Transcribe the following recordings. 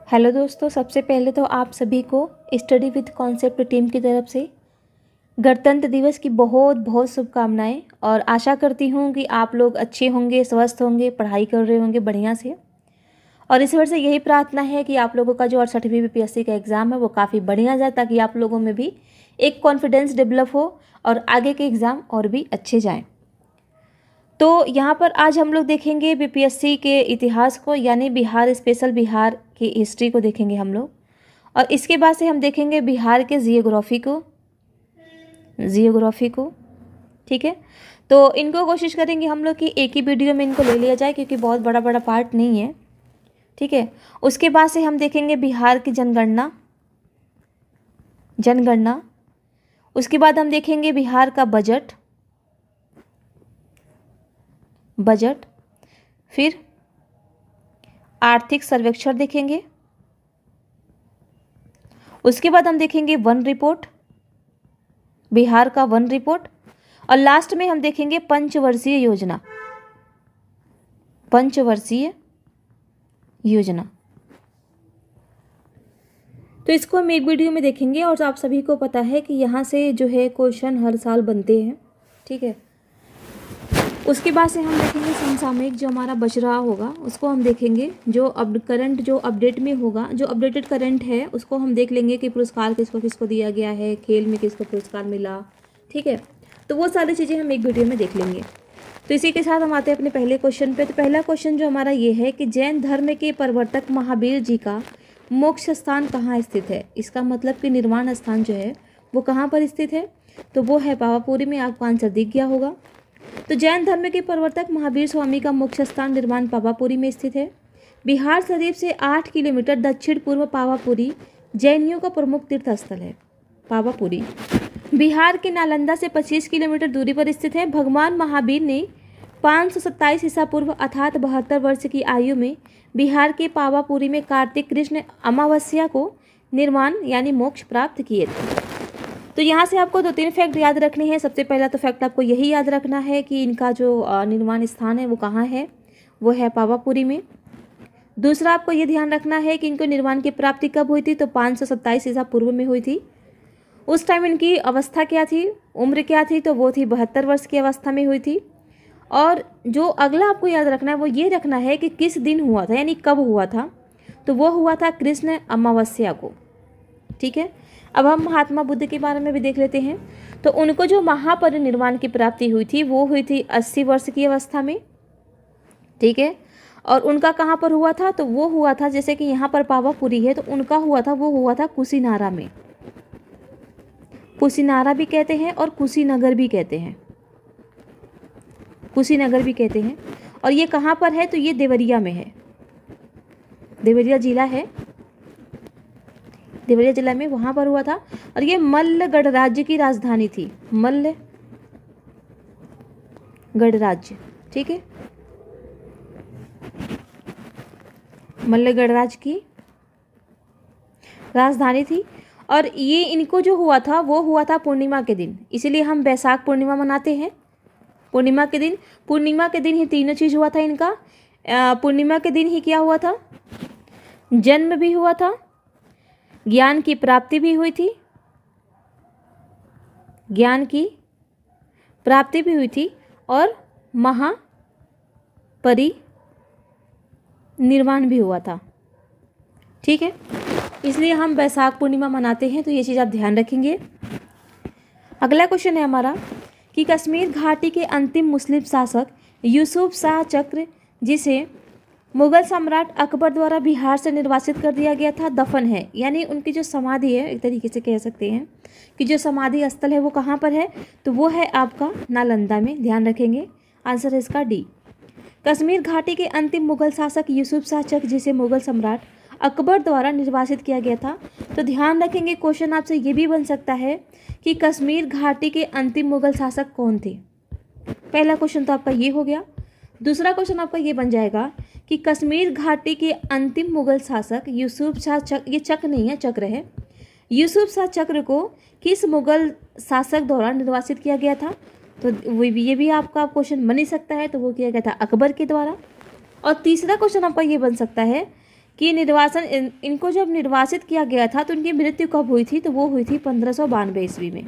Hello दोस्तों, सबसे पहले तो आप सभी को स्टडी विद कॉन्सेप्ट टीम की तरफ से गणतंत्र दिवस की बहुत बहुत शुभकामनाएं। और आशा करती हूँ कि आप लोग अच्छे होंगे, स्वस्थ होंगे, पढ़ाई कर रहे होंगे बढ़िया से। और इस वर्ष से यही प्रार्थना है कि आप लोगों का जो 68वीं बीपीएससी का एग्ज़ाम है वो काफ़ी बढ़िया जाए, ताकि आप लोगों में भी एक कॉन्फिडेंस डेवलप हो और आगे के एग्ज़ाम और भी अच्छे जाएँ। तो यहाँ पर आज हम लोग देखेंगे बीपीएससी के इतिहास को, यानी बिहार स्पेशल, बिहार की हिस्ट्री को देखेंगे हम लोग। और इसके बाद से हम देखेंगे बिहार के जियोग्राफी को। ठीक है, तो इनको कोशिश करेंगे हम लोग कि एक ही वीडियो में इनको ले लिया जाए, क्योंकि बहुत बड़ा बड़ा पार्ट नहीं है। ठीक है, उसके बाद से हम देखेंगे बिहार की जनगणना। उसके बाद हम देखेंगे बिहार का बजट। फिर आर्थिक सर्वेक्षण देखेंगे। उसके बाद हम देखेंगे वन रिपोर्ट, बिहार का वन रिपोर्ट। और लास्ट में हम देखेंगे पंचवर्षीय योजना। तो इसको हम एक वीडियो में देखेंगे। और आप सभी को पता है कि यहाँ से जो है क्वेश्चन हर साल बनते हैं। ठीक है, उसके बाद से हम देखेंगे समसामयिक जो हमारा बच रहा होगा उसको हम देखेंगे। जो करंट जो अपडेट में होगा, जो अपडेटेड करंट है उसको हम देख लेंगे कि पुरस्कार किसको किसको दिया गया है, खेल में किसको पुरस्कार मिला। ठीक है, तो वो सारी चीज़ें हम एक वीडियो में देख लेंगे। तो इसी के साथ हम आते हैं अपने पहले क्वेश्चन पे। तो पहला क्वेश्चन जो हमारा ये है कि जैन धर्म के प्रवर्तक महावीर जी का मोक्ष स्थान कहाँ स्थित है। इसका मतलब कि निर्वाण स्थान जो है वो कहाँ पर स्थित है, तो वो है पावापुरी में। आपको आंसर दिख गया होगा। तो जैन धर्म के प्रवर्तक महावीर स्वामी का मुख्य स्थान निर्वाण पावापुरी में स्थित है। बिहार शरीफ से 8 किलोमीटर दक्षिण पूर्व पावापुरी जैनियों का प्रमुख तीर्थ स्थल है। पावापुरी बिहार के नालंदा से 25 किलोमीटर दूरी पर स्थित है। भगवान महावीर ने 527 ईसा पूर्व अर्थात 72 वर्ष की आयु में बिहार के पावापुरी में कार्तिक कृष्ण अमावस्या को निर्वाण यानी मोक्ष प्राप्त किए थे। तो यहाँ से आपको 2-3 फैक्ट याद रखने हैं। सबसे पहला तो फैक्ट आपको यही याद रखना है कि इनका जो निर्वाण स्थान है वो कहाँ है, वो है पावापुरी में। दूसरा आपको ये ध्यान रखना है कि इनको निर्वाण की प्राप्ति कब हुई थी, तो 527 ईसा पूर्व में हुई थी। उस टाइम इनकी अवस्था क्या थी, उम्र क्या थी, तो वो थी 72 वर्ष की अवस्था में हुई थी। और जो अगला आपको याद रखना है वो ये रखना है कि किस दिन हुआ था, यानी कब हुआ था, तो वो हुआ था कृष्ण अमावस्या को। ठीक है, अब हम महात्मा बुद्ध के बारे में भी देख लेते हैं। तो उनको जो महापरिनिर्वाण की प्राप्ति हुई थी वो हुई थी 80 वर्ष की अवस्था में। ठीक है, और उनका कहाँ पर हुआ था, तो वो हुआ था, जैसे कि यहाँ पर पावापुरी है तो उनका हुआ था, वो हुआ था कुशीनारा में। कुशीनारा भी कहते हैं और कुशीनगर भी कहते हैं। और ये कहाँ पर है, तो ये देवरिया में है। देवरिया जिला है, देवरिया जिला में वहाँ पर हुआ था। और ये मल्ल गणराज्य की राजधानी थी, मल्ल गणराज्य। ठीक है, मल्ल गणराज्य की राजधानी थी। और ये इनको जो हुआ था वो हुआ था पूर्णिमा के दिन, इसीलिए हम बैसाख पूर्णिमा मनाते हैं। पूर्णिमा के दिन ही तीनों चीज़ हुआ था इनका। पूर्णिमा के दिन ही क्या हुआ था, जन्म भी हुआ था, ज्ञान की प्राप्ति भी हुई थी, और महापरिनिर्वाण भी हुआ था। ठीक है, इसलिए हम बैसाख पूर्णिमा मनाते हैं, तो ये चीज़ आप ध्यान रखेंगे। अगला क्वेश्चन है हमारा कि कश्मीर घाटी के अंतिम मुस्लिम शासक यूसुफ शाह चक्र, जिसे मुगल सम्राट अकबर द्वारा बिहार से निर्वासित कर दिया गया था, दफन है। यानी उनकी जो समाधि है, एक तरीके से कह सकते हैं कि जो समाधि स्थल है वो कहाँ पर है, तो वो है आपका नालंदा में। ध्यान रखेंगे, आंसर है इसका डी। कश्मीर घाटी के अंतिम मुगल शासक यूसुफ शाह चक्र, जिसे मुगल सम्राट अकबर द्वारा निर्वासित किया गया था। तो ध्यान रखेंगे, क्वेश्चन आपसे ये भी बन सकता है कि कश्मीर घाटी के अंतिम मुगल शासक कौन थे। पहला क्वेश्चन तो आपका ये हो गया। दूसरा क्वेश्चन आपका ये बन जाएगा कि कश्मीर घाटी के अंतिम मुगल शासक यूसुफ शाह चक्र, ये चक्र नहीं है, चक्र है, यूसुफ शाह चक्र को किस मुगल शासक द्वारा निर्वासित किया गया था, तो ये भी आपका क्वेश्चन बन ही सकता है। तो वो किया गया था अकबर के द्वारा। और तीसरा क्वेश्चन आपका ये बन सकता है कि निर्वासन इनको जब निर्वासित किया गया था तो इनकी मृत्यु कब हुई थी, तो वो हुई थी 1592 ईस्वी में।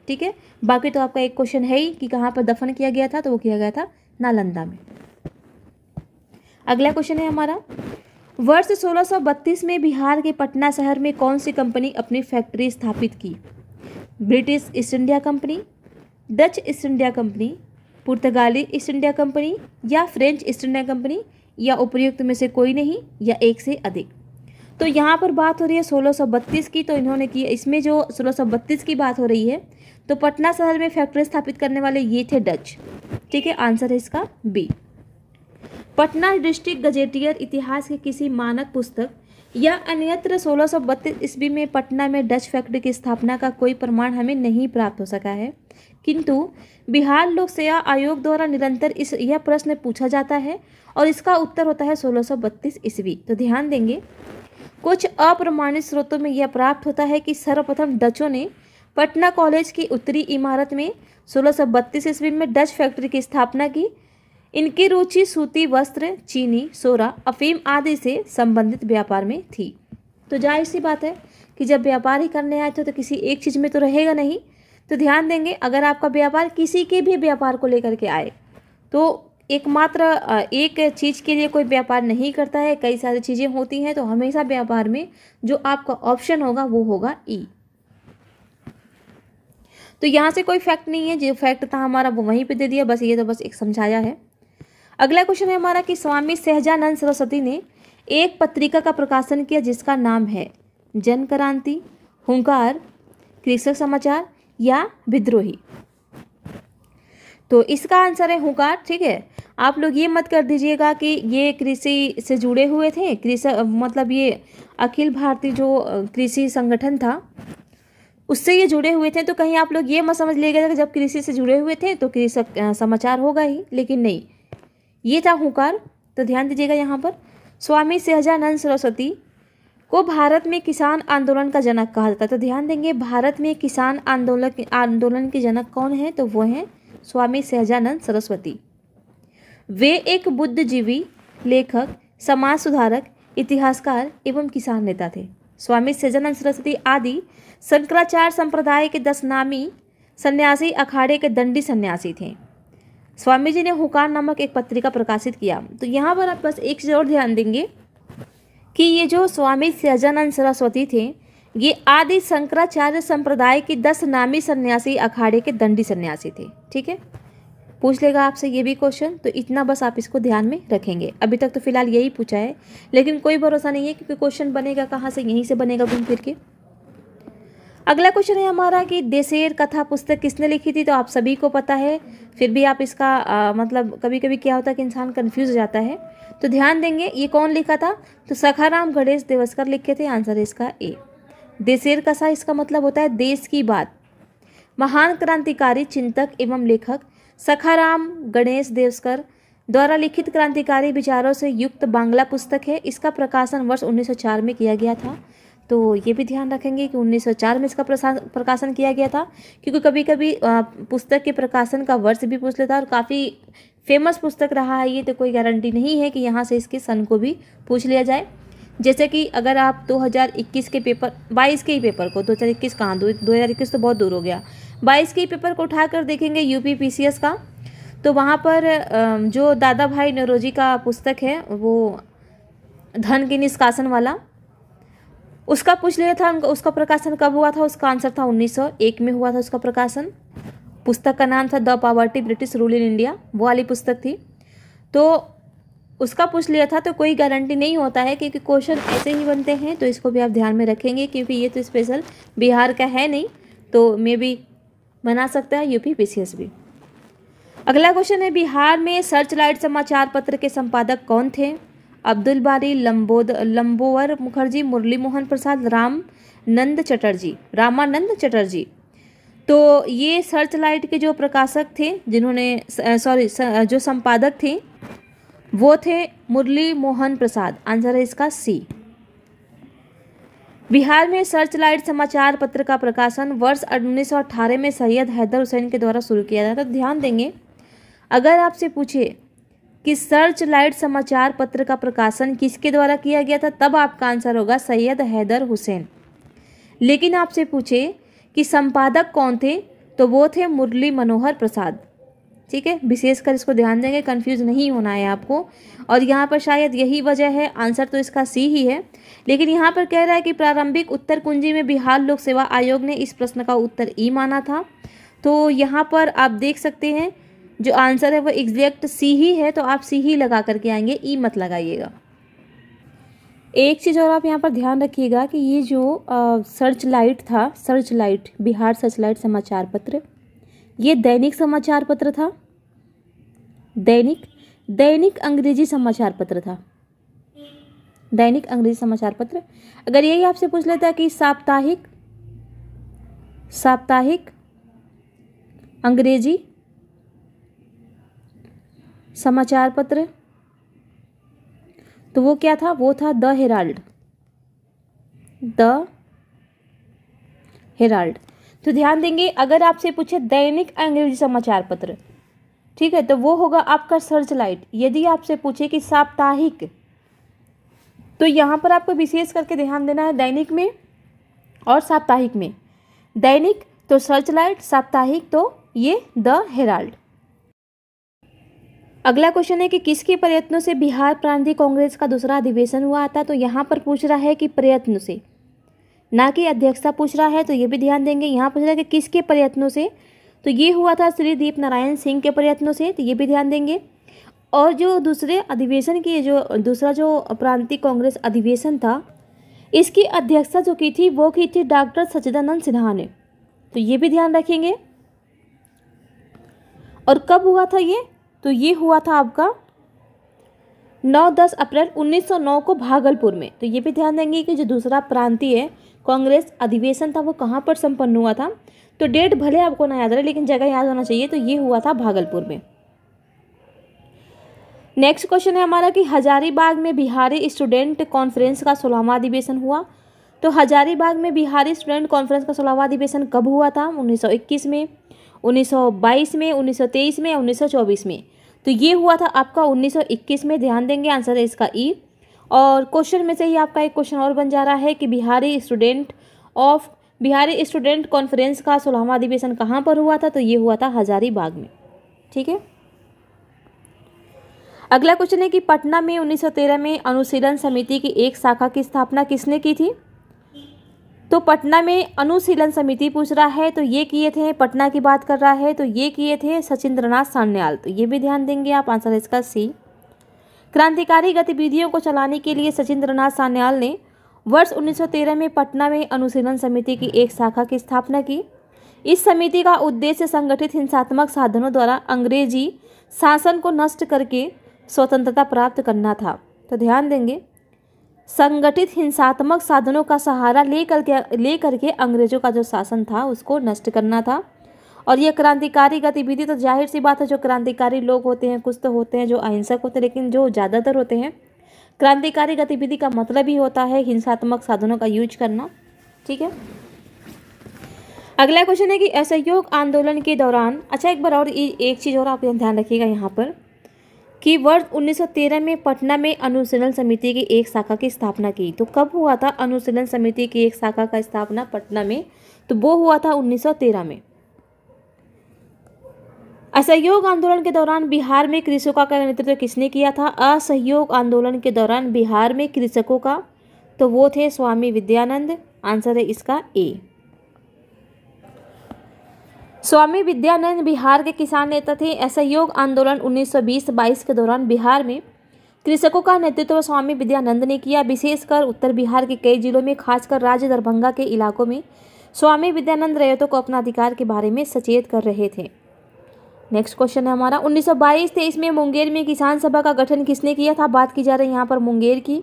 ठीक है, बाकी तो आपका एक क्वेश्चन है ही कि कहाँ पर दफन किया गया था, तो वो किया गया था नालंदा में। अगला क्वेश्चन है हमारा, वर्ष 1632 में बिहार के पटना शहर में कौन सी कंपनी अपनी फैक्ट्री स्थापित की? British east India company, Dutch east India company, पुर्तगाली ईस्ट इंडिया कंपनी या फ्रेंच ईस्ट इंडिया कंपनी, या उपयुक्त में से कोई नहीं, या एक से अधिक। तो यहाँ पर बात हो रही है 1632 की, तो इन्होंने की, इसमें जो 1632 की बात हो रही है, तो पटना शहर में फैक्ट्री स्थापित करने वाले ये थे डच। ठीक है, आंसर है इसका बी। पटना डिस्ट्रिक्ट गजेटियर इतिहास के किसी मानक पुस्तक या अन्यत्र 1632 ईस्वी में पटना में डच फैक्ट्री की स्थापना का कोई प्रमाण हमें नहीं प्राप्त हो सका है, किंतु बिहार लोक सेवा आयोग द्वारा निरंतर यह प्रश्न पूछा जाता है और इसका उत्तर होता है 1632 ईस्वी। तो ध्यान देंगे, कुछ अप्रमाणित स्रोतों में यह प्राप्त होता है कि सर्वप्रथम डचों ने पटना कॉलेज की उत्तरी इमारत में 1632 ईस्वी में डच फैक्ट्री की स्थापना की। इनकी रुचि सूती वस्त्र, चीनी, सोरा, अफीम आदि से संबंधित व्यापार में थी। तो जाहिर सी बात है कि जब व्यापार ही करने आए थे तो किसी एक चीज़ में तो रहेगा नहीं। तो ध्यान देंगे, अगर आपका व्यापार किसी के भी व्यापार को लेकर के आए तो एकमात्र एक चीज़ के लिए कोई व्यापार नहीं करता है, कई सारी चीज़ें होती हैं। तो हमेशा व्यापार में जो आपका ऑप्शन होगा वो होगा ई। तो यहाँ से कोई फैक्ट नहीं है, जो फैक्ट था हमारा वो वहीं पे दे दिया, बस ये तो बस एक समझाया है। अगला क्वेश्चन है हमारा कि स्वामी सहजानंद सरस्वती ने एक पत्रिका का प्रकाशन किया जिसका नाम है जन क्रांति, हुंकार, कृषक समाचार या विद्रोही। तो इसका आंसर है हुंकार। ठीक है, आप लोग ये मत कर दीजिएगा कि ये कृषि से जुड़े हुए थे, कृषक मतलब ये अखिल भारतीय जो कृषि संगठन था उससे ये जुड़े हुए थे। तो कहीं आप लोग ये मत समझ लीजिएगा कि जब कृषि से जुड़े हुए थे तो कृषक समाचार होगा ही, लेकिन नहीं, ये था हुंकार। तो ध्यान दीजिएगा यहाँ पर स्वामी सहजानंद सरस्वती को भारत में किसान आंदोलन का जनक कहा जाता है। तो ध्यान देंगे, भारत में किसान आंदोलन के जनक कौन है, तो वो हैं स्वामी सहजानंद सरस्वती। वे एक बुद्धिजीवी, लेखक, समाज सुधारक, इतिहासकार एवं किसान नेता थे। स्वामी सहजानंद सरस्वती आदि शंकराचार्य संप्रदाय के 10 नामी सन्यासी अखाड़े के दंडी सन्यासी थे। स्वामी जी ने हुंकार नामक एक पत्रिका प्रकाशित किया। तो यहाँ पर आप बस एक चीज़ और ध्यान देंगे कि ये जो स्वामी सहजानंद सरस्वती थे ये आदि शंकराचार्य संप्रदाय के 10 नामी सन्यासी अखाड़े के दंडी सन्यासी थे। ठीक है, पूछ लेगा आपसे ये भी क्वेश्चन, तो इतना बस आप इसको ध्यान में रखेंगे। अभी तक तो फिलहाल यही पूछा है, लेकिन कोई भरोसा नहीं है क्योंकि क्वेश्चन बनेगा कहाँ से, यहीं से बनेगा घूम फिर के। अगला क्वेश्चन है हमारा कि देशेर कथा पुस्तक किसने लिखी थी। तो आप सभी को पता है, फिर भी आप इसका मतलब कभी कभी क्या होता है कि इंसान कंफ्यूज हो जाता है। तो ध्यान देंगे, ये कौन लिखा था, तो सखाराम गणेश देवस्कर लिखे थे। आंसर है इसका ए। देशेर कथा इसका मतलब होता है देश की बात। महान क्रांतिकारी चिंतक एवं लेखक सखाराम गणेश देवस्कर द्वारा लिखित क्रांतिकारी विचारों से युक्त बांग्ला पुस्तक है। इसका प्रकाशन वर्ष 1904 में किया गया था। तो ये भी ध्यान रखेंगे कि 1904 में इसका प्रकाशन किया गया था, क्योंकि कभी कभी पुस्तक के प्रकाशन का वर्ष भी पूछ लेता है और काफ़ी फेमस पुस्तक रहा है ये, तो कोई गारंटी नहीं है कि यहाँ से इसके सन को भी पूछ लिया जाए। जैसे कि अगर आप 2021 के पेपर 22 के ही पेपर को 2021 कहाँ 2021 तो बहुत दूर हो गया, 22 के ही पेपर को उठाकर देखेंगे यूपी पीसीएस का, तो वहाँ पर जो दादा भाई नौरोजी का पुस्तक है वो धन के निष्कासन वाला, उसका पूछ लिया था। उसका प्रकाशन कब हुआ था, उसका आंसर था 1901 में हुआ था उसका प्रकाशन। पुस्तक का नाम था the poverty British rule in India, वो वाली पुस्तक थी। तो उसका पूछ लिया था। तो कोई गारंटी नहीं होता है क्योंकि क्वेश्चन ऐसे ही बनते हैं, तो इसको भी आप ध्यान में रखेंगे क्योंकि ये तो स्पेशल बिहार का है नहीं, तो मे भी बना सकता है यूपी पीसीएस भी। अगला क्वेश्चन है बिहार में सर्चलाइट समाचार पत्र के संपादक कौन थे। अब्दुल बारी लंबोवर मुखर्जी, मुरली मोहन प्रसाद, रामानंद चटर्जी। तो ये सर्चलाइट के जो प्रकाशक थे जिन्होंने जो संपादक थे वो थे मुरली मोहन प्रसाद। आंसर है इसका सी। बिहार में सर्चलाइट समाचार पत्र का प्रकाशन वर्ष 1918 में सैयद हैदर हुसैन के द्वारा शुरू किया गया था। तो ध्यान देंगे, अगर आपसे पूछे कि सर्च लाइट समाचार पत्र का प्रकाशन किसके द्वारा किया गया था, तब आपका आंसर होगा सैयद हैदर हुसैन। लेकिन आपसे पूछे कि संपादक कौन थे, तो वो थे मुरली मनोहर प्रसाद। ठीक है, विशेषकर इसको ध्यान देंगे, कंफ्यूज नहीं होना है आपको। और यहाँ पर शायद यही वजह है, आंसर तो इसका सी ही है। लेकिन यहाँ पर कह रहा है कि प्रारंभिक उत्तर कुंजी में बिहार लोक सेवा आयोग ने इस प्रश्न का उत्तर ई माना था। तो यहाँ पर आप देख सकते हैं जो आंसर है वो एग्जैक्ट सी ही है, तो आप सी ही लगा करके आएंगे, ई मत लगाइएगा। एक चीज़ और आप यहाँ पर ध्यान रखिएगा कि ये जो सर्च लाइट था, search light, Bihar search light समाचार पत्र, ये दैनिक समाचार पत्र था, दैनिक अंग्रेजी समाचार पत्र था, दैनिक अंग्रेजी समाचार पत्र। अगर यही आपसे पूछ लेता कि साप्ताहिक अंग्रेजी समाचार पत्र, तो वो क्या था, वो था द हेराल्ड। तो ध्यान देंगे, अगर आपसे पूछे दैनिक अंग्रेजी समाचार पत्र, ठीक है, तो वो होगा आपका सर्च लाइट। यदि आपसे पूछे कि साप्ताहिक, तो यहाँ पर आपको विशेष करके ध्यान देना है दैनिक में और साप्ताहिक में। दैनिक तो सर्च लाइट, साप्ताहिक तो ये द हेराल्ड। अगला क्वेश्चन है कि किसके प्रयत्नों से बिहार प्रांतीय कांग्रेस का दूसरा अधिवेशन हुआ था। तो यहाँ पर पूछ रहा है कि प्रयत्न से, ना कि अध्यक्षता पूछ रहा है, तो ये भी ध्यान देंगे। यहाँ पूछ रहा है कि किसके प्रयत्नों से, तो ये हुआ था श्री दीप नारायण सिंह के प्रयत्नों से, तो ये भी ध्यान देंगे। और जो दूसरे अधिवेशन की दूसरा जो प्रांतीय कांग्रेस अधिवेशन था, इसकी अध्यक्षता जो की थी वो की थी डॉक्टर सच्चिदानंद सिन्हा ने, तो ये भी ध्यान रखेंगे। और कब हुआ था ये, तो ये हुआ था आपका 9-10 अप्रैल 1909 को भागलपुर में। तो ये भी ध्यान देंगे कि जो दूसरा प्रांतीय कांग्रेस अधिवेशन था वो कहाँ पर संपन्न हुआ था। तो डेट भले आपको ना याद रहे, लेकिन जगह याद होना चाहिए। तो ये हुआ था भागलपुर में। नेक्स्ट क्वेश्चन है हमारा कि हजारीबाग में बिहारी स्टूडेंट कॉन्फ्रेंस का 16वां अधिवेशन हुआ। तो हजारीबाग में बिहारी स्टूडेंट कॉन्फ्रेंस का 16वां अधिवेशन कब हुआ था, 1921 में, 1922 में, 1923 में, 1924 में। तो ये हुआ था आपका 1921 में। ध्यान देंगे, आंसर है इसका ई। और क्वेश्चन में से ही आपका एक क्वेश्चन और बन जा रहा है कि बिहारी स्टूडेंट कॉन्फ्रेंस का 16वां अधिवेशन कहाँ पर हुआ था, तो ये हुआ था हजारीबाग में। ठीक है, अगला क्वेश्चन है कि पटना में 1913 में अनुशीलन समिति की एक शाखा की स्थापना किसने की थी। तो पटना में अनुशीलन समिति पूछ रहा है, तो ये किए थे, पटना की बात कर रहा है, तो ये किए थे सचिंद्रनाथ सान्याल। तो ये भी ध्यान देंगे आप, आंसर है इसका सी। क्रांतिकारी गतिविधियों को चलाने के लिए सचिंद्रनाथ सान्याल ने वर्ष 1913 में पटना में अनुशीलन समिति की एक शाखा की स्थापना की। इस समिति का उद्देश्य संगठित हिंसात्मक साधनों द्वारा अंग्रेजी शासन को नष्ट करके स्वतंत्रता प्राप्त करना था। तो ध्यान देंगे, संगठित हिंसात्मक साधनों का सहारा लेकर के अंग्रेजों का जो शासन था उसको नष्ट करना था। और ये क्रांतिकारी गतिविधि, तो जाहिर सी बात है जो क्रांतिकारी लोग होते हैं, कुछ तो होते हैं जो अहिंसक होते हैं, लेकिन जो ज़्यादातर होते हैं, क्रांतिकारी गतिविधि का मतलब ही होता है हिंसात्मक साधनों का यूज करना। ठीक है, अगला क्वेश्चन है कि असहयोग आंदोलन के दौरान, अच्छा एक बार और एक चीज़ और आप ध्यान रखिएगा यहाँ पर कि वर्ष 1913 में पटना में अनुशीलन समिति की एक शाखा की स्थापना की। तो कब हुआ था अनुशीलन समिति की एक शाखा का स्थापना पटना में, तो वो हुआ था 1913 में। असहयोग आंदोलन के दौरान बिहार में कृषकों का नेतृत्व किसने किया था। असहयोग आंदोलन के दौरान बिहार में कृषकों का, तो वो थे स्वामी विद्यानंद। आंसर है इसका ए। स्वामी विद्यानंद बिहार के किसान नेता थे। असहयोग आंदोलन 1920-22 के दौरान बिहार में कृषकों का नेतृत्व स्वामी विद्यानंद ने किया। विशेषकर उत्तर बिहार के कई जिलों में, खासकर राज्य दरभंगा के इलाकों में स्वामी विद्यानंद रैयतों को अपना अधिकार के बारे में सचेत कर रहे थे। नेक्स्ट क्वेश्चन है हमारा 1922-23 में मुंगेर में किसान सभा का गठन किसने किया था। बात की जा रही है यहाँ पर मुंगेर की।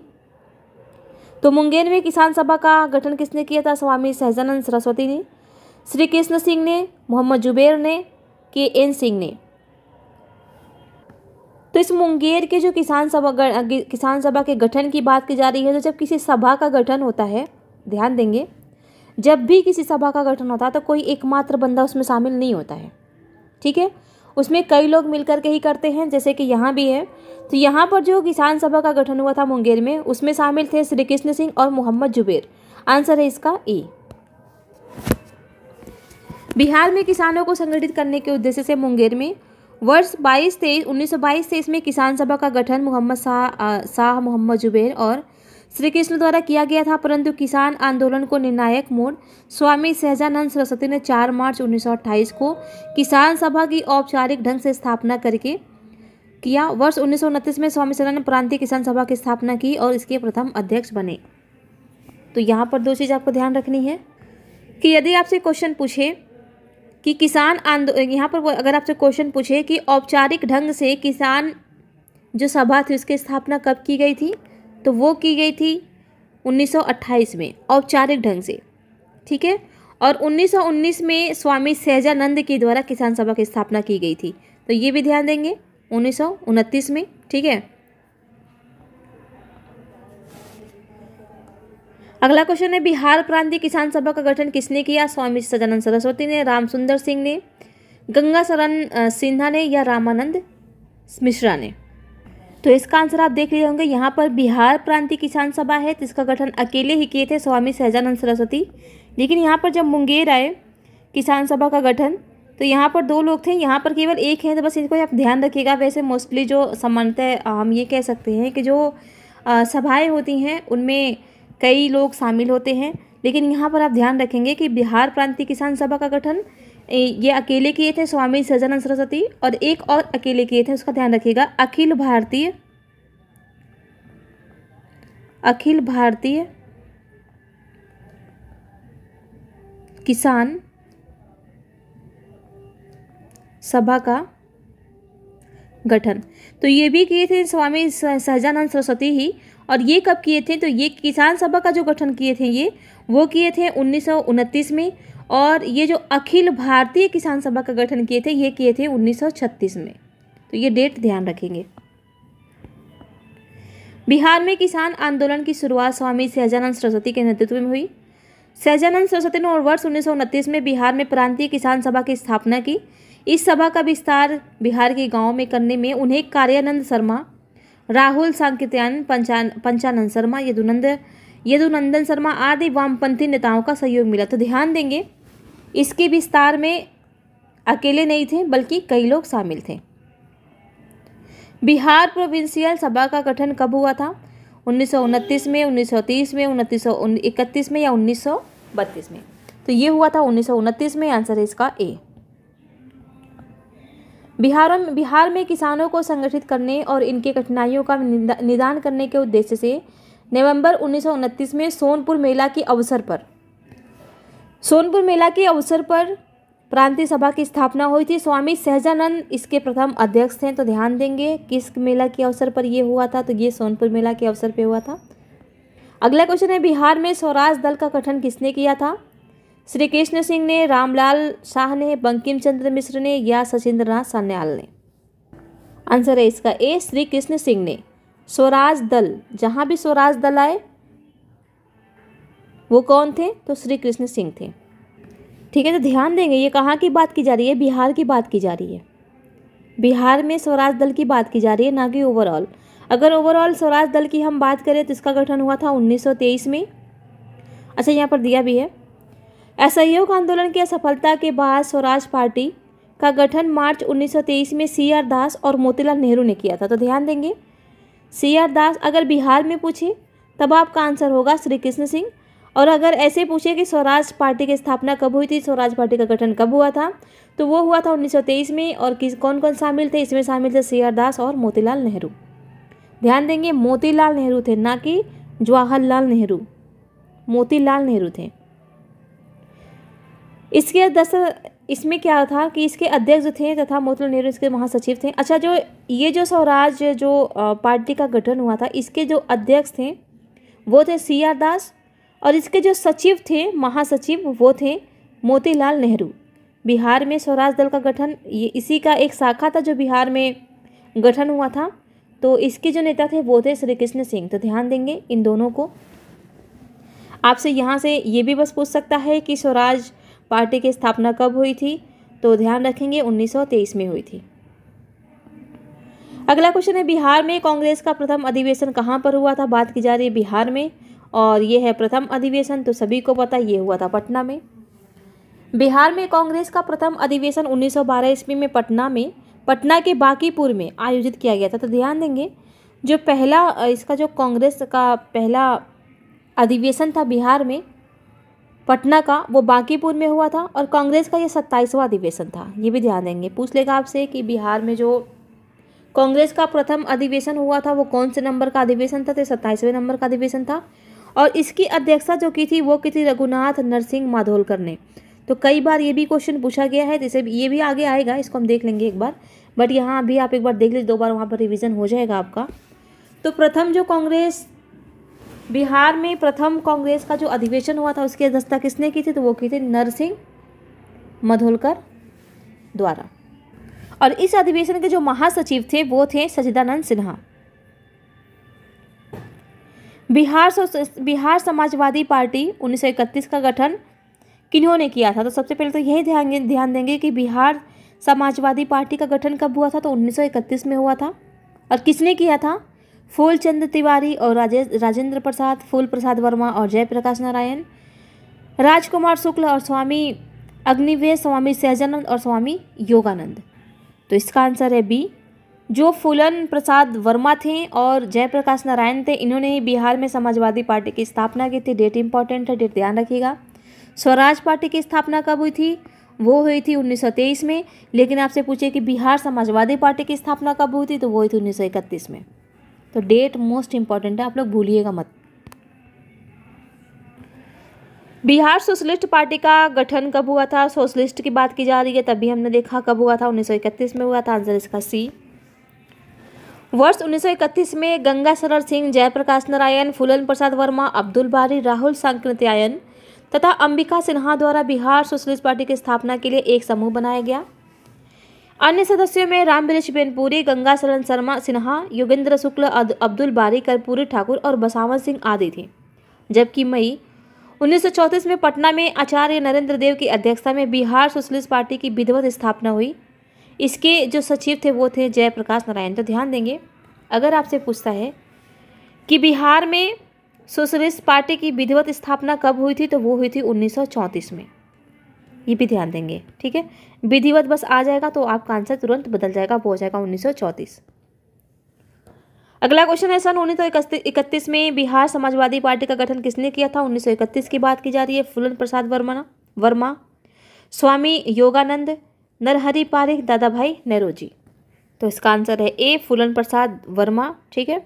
तो मुंगेर में किसान सभा का गठन किसने किया था। स्वामी सहजानंद सरस्वती ने, श्री कृष्ण सिंह ने, मोहम्मद जुबैर ने, के.एन. सिंह ने। तो इस मुंगेर के जो किसान सभा के गठन की बात की जा रही है, तो जब किसी सभा का गठन होता है, ध्यान देंगे, जब भी किसी सभा का गठन होता है तो कोई एकमात्र बंदा उसमें शामिल नहीं होता है। ठीक है, उसमें कई लोग मिलकर के ही करते हैं, जैसे कि यहाँ भी है। तो यहाँ पर जो किसान सभा का गठन हुआ था मुंगेर में, उसमें शामिल थे श्री कृष्ण सिंह और मोहम्मद जुबैर। आंसर है इसका ए। बिहार में किसानों को संगठित करने के उद्देश्य से मुंगेर में वर्ष 1922-23 में किसान सभा का गठन मोहम्मद शाह मोहम्मद जुबैर और श्री कृष्ण द्वारा किया गया था, परंतु किसान आंदोलन को निर्णायक मोड़ स्वामी सहजानंद सरस्वती ने 4 मार्च 1928 को किसान सभा की औपचारिक ढंग से स्थापना करके किया। वर्ष 1929 में स्वामी सहजानंद प्रांतीय किसान सभा की स्थापना की और इसके प्रथम अध्यक्ष बने। तो यहाँ पर 2 चीज़ आपको ध्यान रखनी है कि यदि आपसे क्वेश्चन पूछे कि किसान आंदोलन, यहाँ पर अगर आपसे क्वेश्चन पूछे कि औपचारिक ढंग से किसान जो सभा थी उसकी स्थापना कब की गई थी, तो वो की गई थी 1928 में औपचारिक ढंग से, ठीक है। और 1919 में स्वामी सहजानंद के द्वारा किसान सभा की स्थापना की गई थी, तो ये भी ध्यान देंगे 1929 में, ठीक है। अगला क्वेश्चन है बिहार प्रांतीय किसान सभा का गठन किसने किया? स्वामी सदानंद सरस्वती ने, रामसुंदर सिंह ने, गंगा शरण सिन्हा ने या रामानंद मिश्रा ने? तो इसका आंसर आप देख लिए होंगे। यहाँ पर बिहार प्रांतीय किसान सभा है, तो इसका गठन अकेले ही किए थे स्वामी सहजानंद सरस्वती। लेकिन यहाँ पर जब मुंगेर आए किसान सभा का गठन, तो यहाँ पर 2 लोग थे, यहाँ पर केवल एक है, तो बस इनको आप ध्यान रखिएगा। वैसे मोस्टली जो सामान्यतः हम ये कह सकते हैं कि जो सभाएं होती हैं उनमें कई लोग शामिल होते हैं, लेकिन यहाँ पर आप ध्यान रखेंगे कि बिहार प्रांतीय किसान सभा का गठन ये अकेले किए थे स्वामी सहजानंद सरस्वती, और एक और अकेले किए थे, उसका ध्यान रखिएगा, अखिल भारतीय किसान सभा का गठन। तो ये भी किए थे स्वामी सहजानंद सरस्वती ही, और ये कब किए थे? तो ये किसान सभा का जो गठन किए थे वो किए थे 1929 में, और ये जो अखिल भारतीय किसान सभा का गठन किए थे ये किए थे 1936 में। तो ये डेट ध्यान रखेंगे। बिहार में किसान आंदोलन की शुरुआत स्वामी सहजानंद सरस्वती के नेतृत्व में हुई। सहजानंद सरस्वती ने वर्ष 1929 में बिहार में प्रांतीय किसान सभा की स्थापना की। इस सभा का विस्तार बिहार के गाँव में करने में उन्हें कार्यानंद शर्मा, राहुल सांकृत्यायन, पंचानंद शर्मा, यदुनंदन शर्मा आदि वामपंथी नेताओं का सहयोग मिला। तो ध्यान देंगे इसके विस्तार में अकेले नहीं थे बल्कि कई लोग शामिल थे। बिहार प्रोविंशियल सभा का गठन कब हुआ था? 1929 में, 1930 में, 1931 में या 1932 में? तो ये हुआ था 1929 में। आंसर है इसका ए। बिहार में किसानों को संगठित करने और इनके कठिनाइयों का निदान करने के उद्देश्य से नवंबर 1929 में सोनपुर मेला के अवसर पर प्रांतीय सभा की स्थापना हुई थी। स्वामी सहजानंद इसके प्रथम अध्यक्ष थे। तो ध्यान देंगे किस मेला के अवसर पर ये हुआ था? तो ये सोनपुर मेला के अवसर पर हुआ था। अगला क्वेश्चन है बिहार में स्वराज दल का गठन किसने किया था? श्री कृष्ण सिंह ने, रामलाल शाह ने, बंकिम चंद्र मिश्र ने या सचिंद्र नाथ सान्याल ने? आंसर है इसका ए, श्री कृष्ण सिंह ने। स्वराज दल, जहां भी स्वराज दल आए वो कौन थे? तो श्री कृष्ण सिंह थे, ठीक है। तो ध्यान देंगे ये कहाँ की बात की जा रही है? बिहार की बात की जा रही है। बिहार में स्वराज दल की बात की जा रही है, ना कि ओवरऑल। अगर ओवरऑल स्वराज दल की हम बात करें तो इसका गठन हुआ था 1923 में। अच्छा, यहाँ पर दिया भी है, असहयोग आंदोलन की असफलता के बाद स्वराज पार्टी का गठन मार्च 1923 में CR दास और मोतीलाल नेहरू ने किया था। तो ध्यान देंगे CR दास, अगर बिहार में पूछे तब आपका आंसर होगा श्री कृष्ण सिंह। और अगर ऐसे पूछे कि स्वराज पार्टी की स्थापना कब हुई थी, स्वराज पार्टी का गठन कब हुआ था, तो वो हुआ था 1923 में। और कौन कौन शामिल थे? इसमें शामिल थे CR दास और मोतीलाल नेहरू। ध्यान देंगे मोतीलाल नेहरू थे, ना कि जवाहरलाल नेहरू, मोतीलाल नेहरू थे। इसमें क्या था कि इसके अध्यक्ष थे तथा मोतीलाल नेहरू इसके महासचिव थे। अच्छा, जो स्वराज पार्टी का गठन हुआ था, इसके जो अध्यक्ष थे वो थे CR दास, और इसके जो सचिव थे, महासचिव, वो थे मोतीलाल नेहरू। बिहार में स्वराज दल का गठन ये इसी का एक शाखा था जो बिहार में गठन हुआ था। तो इसके जो नेता थे वो थे श्री कृष्ण सिंह। तो ध्यान देंगे इन दोनों को। आपसे यहाँ से ये भी बस पूछ सकता है कि स्वराज पार्टी की स्थापना कब हुई थी, तो ध्यान रखेंगे 1923 में हुई थी। अगला क्वेश्चन है, बिहार में कांग्रेस का प्रथम अधिवेशन कहाँ पर हुआ था? बात की जा रही है बिहार में, और ये है प्रथम अधिवेशन, तो सभी को पता ये हुआ था पटना में। बिहार में कांग्रेस का प्रथम अधिवेशन 1912 ईस्वी में पटना के बांकीपुर में आयोजित किया गया था। तो ध्यान देंगे जो पहला इसका जो कांग्रेस का पहला अधिवेशन था बिहार में पटना का, वो बांकीपुर में हुआ था, और कांग्रेस का ये 27वां अधिवेशन था। ये भी ध्यान देंगे, पूछ लेगा आपसे कि बिहार में जो कांग्रेस का प्रथम अधिवेशन हुआ था वो कौन से नंबर का अधिवेशन था? तो 27वें नंबर का अधिवेशन था, और इसकी अध्यक्षता जो की थी वो की थी रघुनाथ नरसिंह माधोलकर ने। तो कई बार ये भी क्वेश्चन पूछा गया है, जैसे ये भी आगे आएगा, इसको हम देख लेंगे एक बार, बट यहाँ अभी आप एक बार देख लीजिए, 2 बार वहाँ पर रिवीजन हो जाएगा आपका। तो प्रथम जो कांग्रेस बिहार में प्रथम कांग्रेस का जो अधिवेशन हुआ था उसकी अध्यक्षता किसने की थी? तो वो की थी नरसिंह माधोलकर द्वारा, और इस अधिवेशन के जो महासचिव थे वो थे सच्चिदानंद सिन्हा। बिहार समाजवादी पार्टी 1931 का गठन किन्होंने किया था? तो सबसे पहले तो यही ध्यान देंगे कि बिहार समाजवादी पार्टी का गठन कब हुआ था? तो 1931 में हुआ था, और किसने किया था? फूलचंद तिवारी और राजेंद्र प्रसाद, फूल प्रसाद वर्मा और जयप्रकाश नारायण, राजकुमार शुक्ल और स्वामी अग्निवेश, स्वामी सहजानंद और स्वामी योगानंद। तो इसका आंसर है बी। जो फूलन प्रसाद वर्मा थे और जयप्रकाश नारायण थे, इन्होंने ही बिहार में समाजवादी पार्टी की स्थापना की थी। डेट इंपॉर्टेंट है, डेट ध्यान रखिएगा। स्वराज पार्टी की स्थापना कब हुई थी? वो हुई थी 1923 में, लेकिन आपसे पूछे कि बिहार समाजवादी पार्टी की स्थापना कब हुई थी? तो वो हुई थी 1931 में। तो डेट मोस्ट इंपॉर्टेंट है, आप लोग भूलिएगा मत। बिहार सोशलिस्ट पार्टी का गठन कब हुआ था? सोशलिस्ट की बात की जा रही है, तभी हमने देखा कब हुआ था, 1931 में हुआ था। आंसर इसका सी। वर्ष 1931 में गंगा सरर सिंह, जयप्रकाश नारायण, फूलन प्रसाद वर्मा, अब्दुल बारी, राहुल सांकृत्यायन तथा अंबिका सिन्हा द्वारा बिहार सोशलिस्ट पार्टी की स्थापना के लिए एक समूह बनाया गया। अन्य सदस्यों में रामवृक्ष बेनपुरी, गंगा शरण शर्मा सिन्हा, योगेंद्र शुक्ल, अब्दुल बारी, कर्पूरी ठाकुर और बसावन सिंह आदि थे। जबकि मई 1934 में पटना में आचार्य नरेंद्र देव की अध्यक्षता में बिहार सोशलिस्ट पार्टी की विधिवत स्थापना हुई। इसके जो सचिव थे वो थे जयप्रकाश नारायण। तो ध्यान देंगे, अगर आपसे पूछता है कि बिहार में सोशलिस्ट पार्टी की विधिवत स्थापना कब हुई थी, तो वो हुई थी 1934 में। ये भी ध्यान देंगे, ठीक है। विधिवत बस आ जाएगा तो आपका आंसर तुरंत बदल जाएगा, वो हो जाएगा 1934। अगला क्वेश्चन है, सन 1931 में बिहार समाजवादी पार्टी का गठन किसने किया था? 1931 की बात की जा रही है। फूलन प्रसाद वर्मा, स्वामी योगानंद, नरहरि पारिख, दादा भाई नेरोजी। तो इसका आंसर है ए, फूलन प्रसाद वर्मा, ठीक है।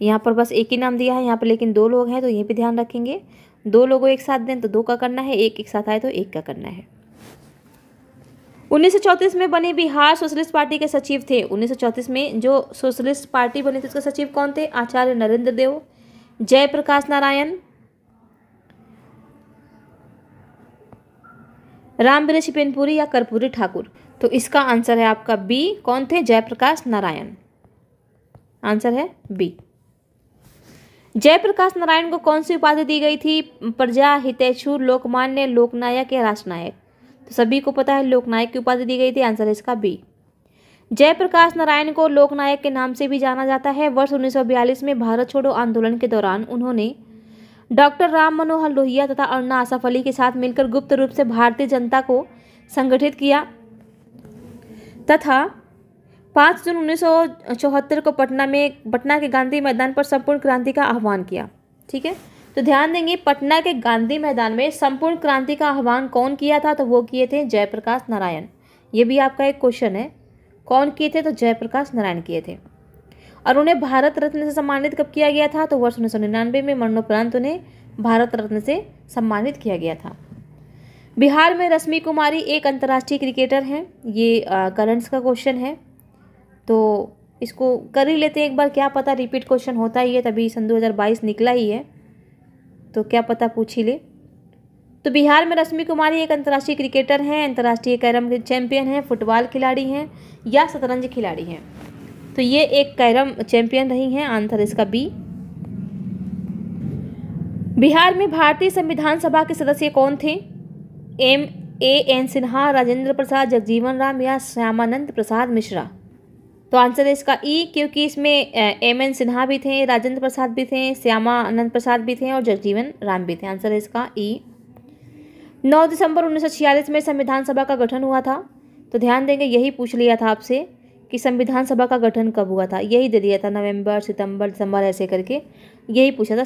यहाँ पर बस एक ही नाम दिया है यहाँ पर, लेकिन 2 लोग हैं तो ये भी ध्यान रखेंगे। 2 लोगों एक साथ दें तो 2 का करना है, एक साथ आए तो 1 का करना है। 1934 में बने बिहार सोशलिस्ट पार्टी के सचिव थे। 1934 में जो सोशलिस्ट पार्टी बनी थी उसके सचिव कौन थे? आचार्य नरेंद्र देव, जयप्रकाश नारायण, रामवृक्ष बेनपुरी या कर्पूरी ठाकुर। तो इसका आंसर है आपका बी। कौन थे? जयप्रकाश नारायण। आंसर है बी। जयप्रकाश नारायण को कौन सी उपाधि दी गई थी? प्रजा हितैषी, लोकमान्य, लोकनायक या राष्ट्रनायक। तो सभी को पता है लोकनायक की उपाधि दी गई थी। आंसर है इसका बी। जयप्रकाश नारायण को लोकनायक के नाम से भी जाना जाता है। वर्ष 1942 में भारत छोड़ो आंदोलन के दौरान उन्होंने डॉक्टर राम मनोहर लोहिया तथा अन्ना आसफ अली के साथ मिलकर गुप्त रूप से भारतीय जनता को संगठित किया तथा 5 जून 1974 को पटना के गांधी मैदान पर संपूर्ण क्रांति का आह्वान किया। ठीक है, तो ध्यान देंगे, पटना के गांधी मैदान में संपूर्ण क्रांति का आह्वान कौन किया था? तो वो किए थे जयप्रकाश नारायण। ये भी आपका एक क्वेश्चन है, कौन किए थे? तो जयप्रकाश नारायण किए थे। और उन्हें भारत रत्न से सम्मानित कब किया गया था? तो वर्ष 1999 में मरणोपरांत उन्हें भारत रत्न से सम्मानित किया गया था। बिहार में रश्मि कुमारी एक अंतर्राष्ट्रीय क्रिकेटर हैं। ये करंट्स का क्वेश्चन है, तो इसको कर ही लेते हैं एक बार, क्या पता रिपीट क्वेश्चन होता ही है, तभी सन 2022 निकला ही है, तो क्या पता पूछ ही ले। तो बिहार में रश्मि कुमारी एक अंतर्राष्ट्रीय क्रिकेटर हैं, अंतर्राष्ट्रीय कैरम चैंपियन हैं, फुटबॉल खिलाड़ी हैं या शतरंज खिलाड़ी हैं। तो ये एक कैरम चैंपियन रही हैं। आंसर इसका बी। बिहार में भारतीय संविधान सभा के सदस्य कौन थे? A.N. सिन्हा, राजेंद्र प्रसाद, जगजीवन राम या श्यामानंद प्रसाद मिश्रा? तो आंसर है इसका ई, क्योंकि इसमें M.N. सिन्हा भी थे, राजेंद्र प्रसाद भी थे, श्यामानंद प्रसाद भी थे और जगजीवन राम भी थे। आंसर है इसका ई। 9 दिसंबर 1946 में संविधान सभा का गठन हुआ था। तो ध्यान देंगे, यही पूछ लिया था आपसे कि संविधान सभा का गठन कब हुआ था, यही दे दिया था, नवंबर, सितंबर, दिसंबर ऐसे करके यही पूछा था,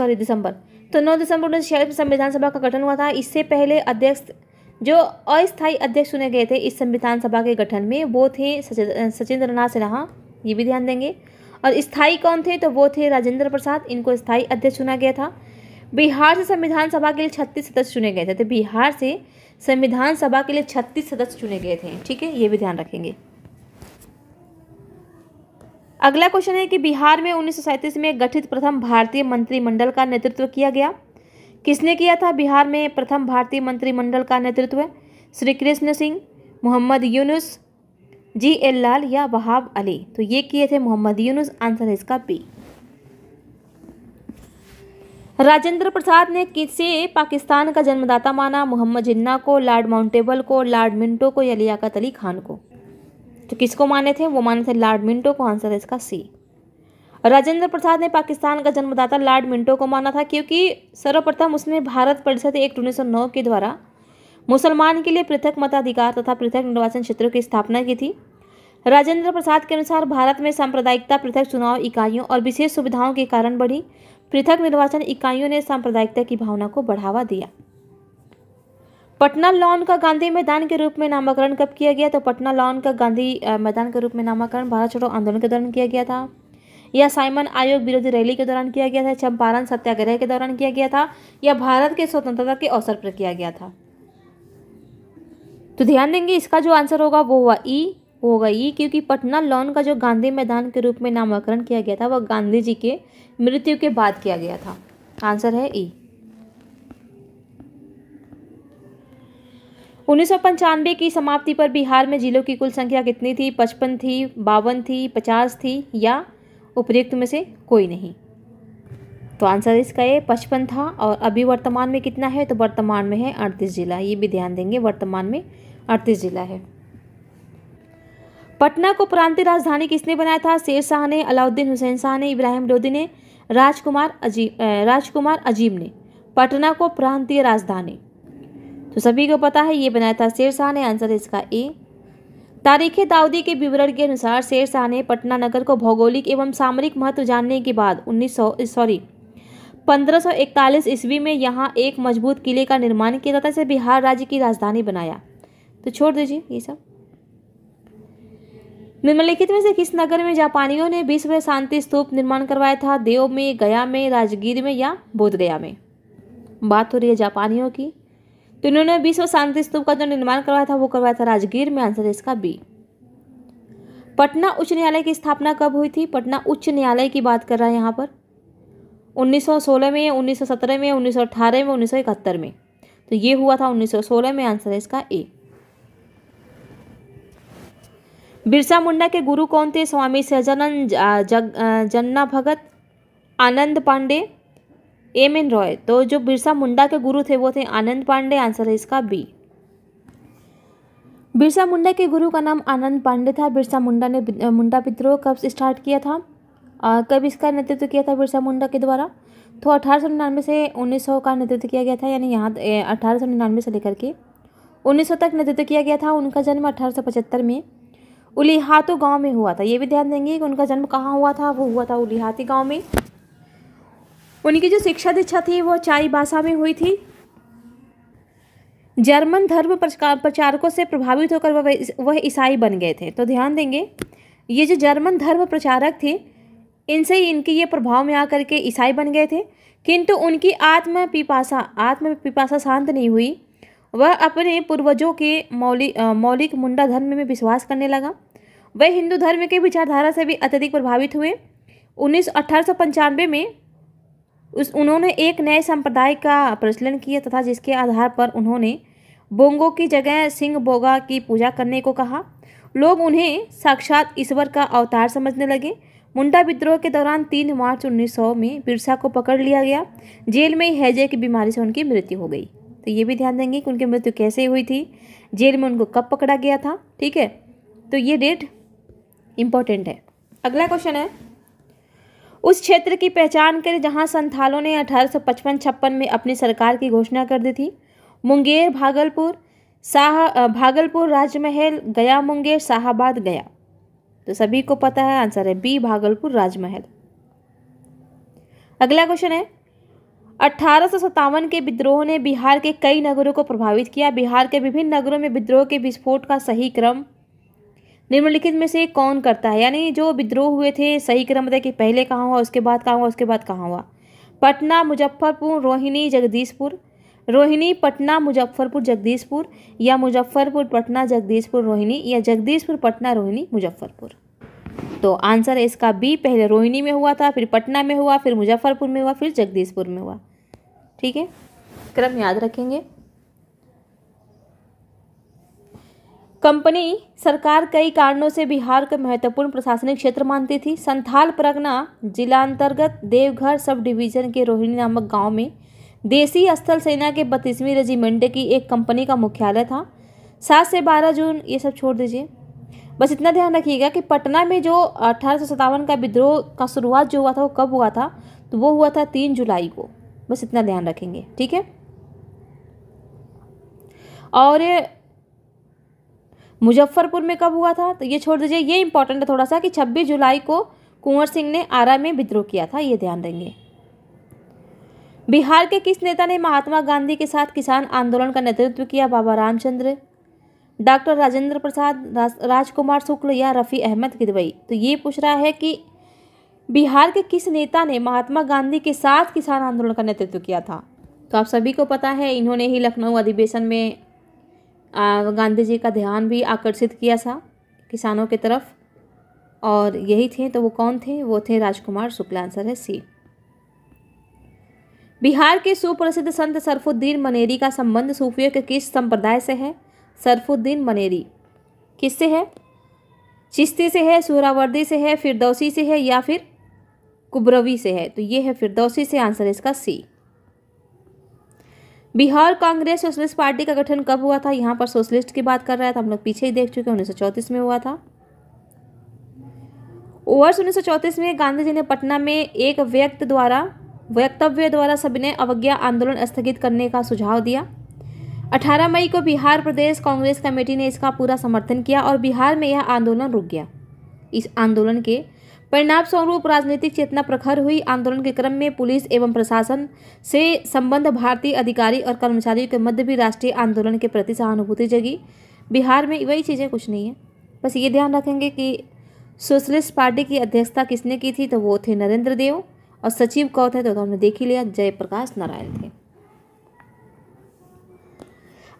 दिसंबर। तो 9 दिसंबर 1946 में संविधान सभा का गठन हुआ था। इससे पहले अध्यक्ष, जो अस्थायी अध्यक्ष चुने गए थे इस संविधान सभा के गठन में, वो थे सचिंद्रनाथ सिन्हा, ये भी ध्यान देंगे। और स्थायी कौन थे, तो वो थे राजेंद्र प्रसाद, इनको स्थायी अध्यक्ष चुना गया था। बिहार से संविधान सभा के लिए 36 सदस्य चुने गए थे। तो बिहार से संविधान सभा के लिए 36 सदस्य चुने गए थे, ठीक है, ये भी ध्यान रखेंगे। अगला क्वेश्चन है कि बिहार में 1937 में गठित प्रथम भारतीय मंत्रिमंडल का नेतृत्व किया गया, किसने किया था? बिहार में प्रथम भारतीय मंत्रिमंडल का नेतृत्व श्री कृष्ण सिंह, मोहम्मद यूनुस, G.L. लाल या वहाब अली? तो ये किए थे मोहम्मद यूनुस। आंसर है इसका बी। राजेंद्र प्रसाद ने किसे पाकिस्तान का जन्मदाता माना? मोहम्मद जिन्ना को, लॉर्ड माउंटेबल को, लॉर्ड मिंटो को या लियाकत अली खान को? तो किसको माने थे? वो माने थे लॉर्ड मिंटो को। आंसर है इसका सी। राजेंद्र प्रसाद ने पाकिस्तान का जन्मदाता लॉर्ड मिंटो को माना था, क्योंकि सर्वप्रथम उसने भारत परिषद एक्ट 1909 के द्वारा मुसलमान के लिए पृथक मताधिकार तथा पृथक निर्वाचन क्षेत्रों की स्थापना की थी। राजेंद्र प्रसाद के अनुसार भारत में सांप्रदायिकता पृथक चुनाव इकाइयों और विशेष सुविधाओं के कारण बढ़ी। पृथक निर्वाचन इकाइयों ने सांप्रदायिकता की भावना को बढ़ावा दिया। पटना लॉन का गांधी मैदान के रूप में नामकरण कब किया गया? तो पटना लॉन का गांधी मैदान के रूप में नामकरण भारत छोड़ो आंदोलन के दौरान किया गया था, या साइमन आयोग विरोधी रैली के दौरान किया गया था, चंपारण सत्याग्रह के दौरान किया गया था, या भारत के स्वतंत्रता के अवसर पर किया गया था? तो ध्यान देंगे, इसका जो आंसर होगा वो होगा ई, क्योंकि पटना लॉन का जो गांधी मैदान के रूप में नामकरण किया गया था वह गांधी जी के मृत्यु के बाद किया गया था। आंसर है ई। 1995 की समाप्ति पर बिहार में जिलों की कुल संख्या कितनी थी? 55 थी, 52 थी, 50 थी या उपयुक्त में से कोई नहीं? तो आंसर इसका ये 55 था। और अभी वर्तमान में कितना है? तो वर्तमान में है 38 जिला, ये भी ध्यान देंगे, वर्तमान में 38 जिला है। पटना को प्रांतीय राजधानी किसने बनाया था? शेर शाह ने, अलाउद्दीन हुसैन शाह ने, इब्राहिम लोदी ने, राजकुमार अजीब ने पटना को प्रांतीय राजधानी? तो सभी को पता है ये बनाया था शेर शाह ने। आंसर है इसका ए। तारीख़ दाऊदी के विवरण के अनुसार शेर शाह ने पटना नगर को भौगोलिक एवं सामरिक महत्व जानने के बाद 1541 ईस्वी में यहाँ एक मजबूत किले का निर्माण किया तथा इसे बिहार राज्य की राजधानी बनाया। तो छोड़ दीजिए ये सब। निम्नलिखित में से किस नगर में जापानियों ने विश्व शांति स्तूप निर्माण करवाया था? देव में, गया में, राजगीर में या बोधगया में? बात हो रही है जापानियों की। तो इन्होंने विश्व शांति स्तूप का जो निर्माण करवाया था वो करवाया था राजगीर में। आंसर है इसका बी। पटना उच्च न्यायालय की स्थापना कब हुई थी? पटना उच्च न्यायालय की बात कर रहा है यहाँ पर। 1916 में, 1917 में, 1918 में, 1971 में? तो ये हुआ था 1916 में। आंसर है इसका ए। बिरसा मुंडा के गुरु कौन थे? स्वामी सहजानंद, जन्ना भगत, आनंद पांडे, M.N. रॉय? तो जो बिरसा मुंडा के गुरु थे वो थे आनंद पांडे। आंसर है इसका बी। बिरसा मुंडा के गुरु का नाम आनंद पांडे था। बिरसा मुंडा ने मुंडा विद्रोह कब स्टार्ट किया था? कब इसका नेतृत्व किया था बिरसा मुंडा के द्वारा? तो 1899 से 1900 का नेतृत्व किया गया था, यानी यहाँ 1899 से लेकर के 1900 तक नेतृत्व किया गया था। उनका जन्म 1875 में उलिहातू गांव में हुआ था। ये भी ध्यान देंगे कि उनका जन्म कहाँ हुआ था? वो हुआ था उलिहाती गांव में। उनकी जो शिक्षा दीक्षा थी वो चाई भाषा में हुई थी। जर्मन धर्म प्रचारकों से प्रभावित होकर वह ईसाई बन गए थे। तो ध्यान देंगे, ये जो जर्मन धर्म प्रचारक थे इनसे ही इनके ये प्रभाव में आकर के ईसाई बन गए थे, किंतु उनकी आत्म पिपासा शांत नहीं हुई। वह अपने पूर्वजों के मौलिक मुंडा धर्म में विश्वास करने लगा। वह हिंदू धर्म के विचारधारा से भी अत्यधिक प्रभावित हुए। 1895 में उन्होंने एक नए संप्रदाय का प्रचलन किया तथा जिसके आधार पर उन्होंने बोंगो की जगह सिंह बोगा की पूजा करने को कहा। लोग उन्हें साक्षात ईश्वर का अवतार समझने लगे। मुंडा विद्रोह के दौरान 3 मार्च 1900 में बिरसा को पकड़ लिया गया। जेल में हैजे की बीमारी से उनकी मृत्यु हो गई। तो ये भी ध्यान देंगे कि उनकी मृत्यु कैसे हुई थी, जेल में उनको कब पकड़ा गया था। ठीक है, तो ये डेट इंपॉर्टेंट है। अगला क्वेश्चन है, उस क्षेत्र की पहचान करें जहां संथालों ने 1855-56 में अपनी सरकार की घोषणा कर दी थी। मुंगेर, भागलपुर, राजमहल, गया मुंगेर, शाहाबाद गया। तो सभी को पता है, आंसर है बी, भागलपुर राजमहल। अगला क्वेश्चन है, 1857 के विद्रोह ने बिहार के कई नगरों को प्रभावित किया। बिहार के विभिन्न नगरों में विद्रोह के विस्फोट का सही क्रम निम्नलिखित में से कौन करता है? यानी जो विद्रोह हुए थे, सही क्रम बताइए कि पहले कहाँ हुआ, उसके बाद कहाँ हुआ, उसके बाद कहाँ हुआ। पटना, मुजफ्फरपुर, रोहिणी, जगदीशपुर, रोहिणी, पटना, मुजफ्फरपुर, जगदीशपुर, या मुजफ्फरपुर, पटना, जगदीशपुर, रोहिणी, या जगदीशपुर, पटना, रोहिणी, मुजफ्फरपुर। तो आंसर है इसका बी, पहले रोहिणी में हुआ था, फिर पटना में हुआ, फिर मुजफ्फरपुर में हुआ, फिर जगदीशपुर में हुआ। ठीक है, क्रम याद रखेंगे। कंपनी सरकार कई कारणों से बिहार को महत्वपूर्ण प्रशासनिक क्षेत्र मानती थी। संथाल परगना जिलांतर्गत देवघर सब डिवीजन के रोहिणी नामक गांव में देसी स्थल सेना के 32वीं रेजिमेंट की एक कंपनी का मुख्यालय था। 7 से 12 जून, ये सब छोड़ दीजिए, बस इतना ध्यान रखिएगा कि पटना में जो 1857 का विद्रोह का शुरुआत जो हुआ था वो कब हुआ था, तो वो हुआ था 3 जुलाई को। बस इतना ध्यान रखेंगे। ठीक है, और मुजफ्फरपुर में कब हुआ था, तो ये छोड़ दीजिए, ये इंपॉर्टेंट है थोड़ा सा कि 26 जुलाई को कुंवर सिंह ने आरा में विद्रोह किया था, ये ध्यान देंगे। बिहार के किस नेता ने महात्मा गांधी के साथ किसान आंदोलन का नेतृत्व किया? बाबा रामचंद्र, डॉक्टर राजेंद्र प्रसाद, राजकुमार शुक्ल, या रफ़ी अहमद किदवई। तो ये पूछ रहा है कि बिहार के किस नेता ने महात्मा गांधी के साथ किसान आंदोलन का नेतृत्व किया था? तो आप सभी को पता है, इन्होंने ही लखनऊ अधिवेशन में गांधी जी का ध्यान भी आकर्षित किया था किसानों की तरफ, और यही थे। तो वो कौन थे? वो थे राजकुमार शुक्ल। आंसर है सी। बिहार के सुप्रसिद्ध संत सरफुद्दीन मनेरी का संबंध सूफियों के किस संप्रदाय से है? सरफुद्दीन मनेरी किससे है? चिश्ती से है, सुहरावर्दी से है, फिरदौसी से है, या फिर कुबरवी से है? तो ये है फिरदौसी से। आंसर है इसका सी। बिहार कांग्रेस सोशलिस्ट पार्टी का गठन कब हुआ था? यहाँ पर सोशलिस्ट की बात कर रहा है, तो हम लोग पीछे ही देख चुके हैं, 1934 में हुआ था। वर्ष 1934 में गांधी जी ने पटना में एक वक्तव्य द्वारा सविनय अवज्ञा आंदोलन स्थगित करने का सुझाव दिया। 18 मई को बिहार प्रदेश कांग्रेस कमेटी ने इसका पूरा समर्थन किया और बिहार में यह आंदोलन रुक गया। इस आंदोलन के परिणाम स्वरूप राजनीतिक चेतना प्रखर हुई। आंदोलन के क्रम में पुलिस एवं प्रशासन से संबंध भारतीय अधिकारी और कर्मचारियों के मध्य भी राष्ट्रीय आंदोलन के प्रति सहानुभूति जगी। बिहार में वही चीज़ें कुछ नहीं है, बस ये ध्यान रखेंगे कि सोशलिस्ट पार्टी की अध्यक्षता किसने की थी? तो वो थे नरेंद्र देव, और सचिव कौन थे? तो हमने देख ही लिया, जयप्रकाश नारायण थे।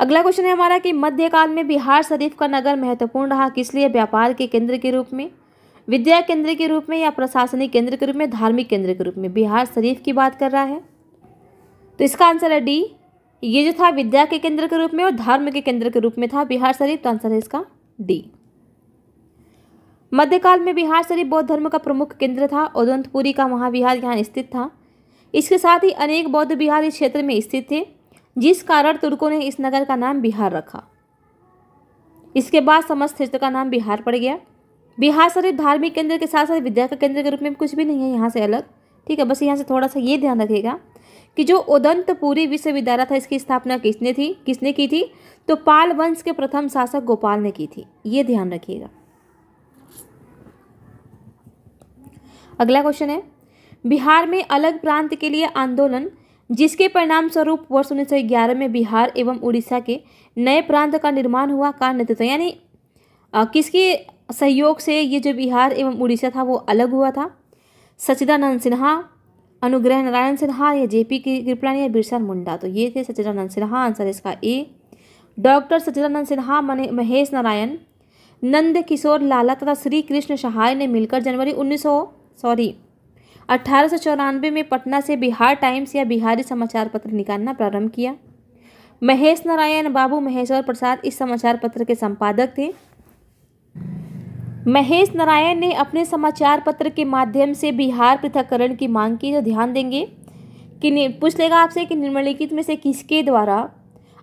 अगला क्वेश्चन है हमारा कि मध्यकाल में बिहार शरीफ का नगर महत्वपूर्ण रहा किस लिए? व्यापार के केंद्र के रूप में, विद्या केंद्र के रूप में, या प्रशासनिक केंद्र के रूप में, धार्मिक केंद्र के रूप में? बिहार शरीफ की बात कर रहा है, तो इसका आंसर है डी। ये जो था विद्या के केंद्र के रूप में और धर्म के केंद्र के रूप में था बिहार शरीफ, तो आंसर है इसका डी। मध्यकाल में बिहार शरीफ बौद्ध धर्म का प्रमुख केंद्र था। उदंतपुरी का महाविहार यहाँ स्थित था। इसके साथ ही अनेक बौद्ध विहार इस क्षेत्र में स्थित थे, जिस कारण तुर्कों ने इस नगर का नाम बिहार रखा। इसके बाद समस्त क्षेत्र का नाम बिहार पड़ गया। बिहार शरीफ धार्मिक केंद्र के साथ साथ विद्या के केंद्र के रूप में कुछ भी नहीं है यहाँ से अलग। ठीक है, बस यहाँ से थोड़ा सा ये ध्यान रखिएगा कि जो उदंतपुरी विश्वविद्यालय था, इसकी स्थापना किसने की थी? तो पाल वंश के प्रथम शासक गोपाल ने की थी, ये ध्यान रखिएगा। अगला क्वेश्चन है, बिहार में अलग प्रांत के लिए आंदोलन जिसके परिणाम स्वरूप वर्ष 1911 में बिहार एवं उड़ीसा के नए प्रांत का निर्माण हुआ का नेतृत्व, यानी किसके सहयोग से ये जो बिहार एवं उड़ीसा था वो अलग हुआ था? सच्चिदानंद सिन्हा, अनुग्रह नारायण सिन्हा, या जेपी कृपलानी, या बिरसा मुंडा? तो ये थे सच्चिदानंद सिन्हा। आंसर इसका ए। डॉक्टर सच्चिदानंद सिन्हा, महेश नारायण, नंद किशोर लाला तथा श्री कृष्ण सहाय ने मिलकर जनवरी 1894 में पटना से बिहार टाइम्स या बिहारी समाचार पत्र निकालना प्रारंभ किया। महेश नारायण, बाबू महेश्वर प्रसाद इस समाचार पत्र के संपादक थे। महेश नारायण ने अपने समाचार पत्र के माध्यम से बिहार पृथक्करण की मांग की। तो ध्यान देंगे कि पूछ लेगा आपसे कि निम्नलिखित में से किसके द्वारा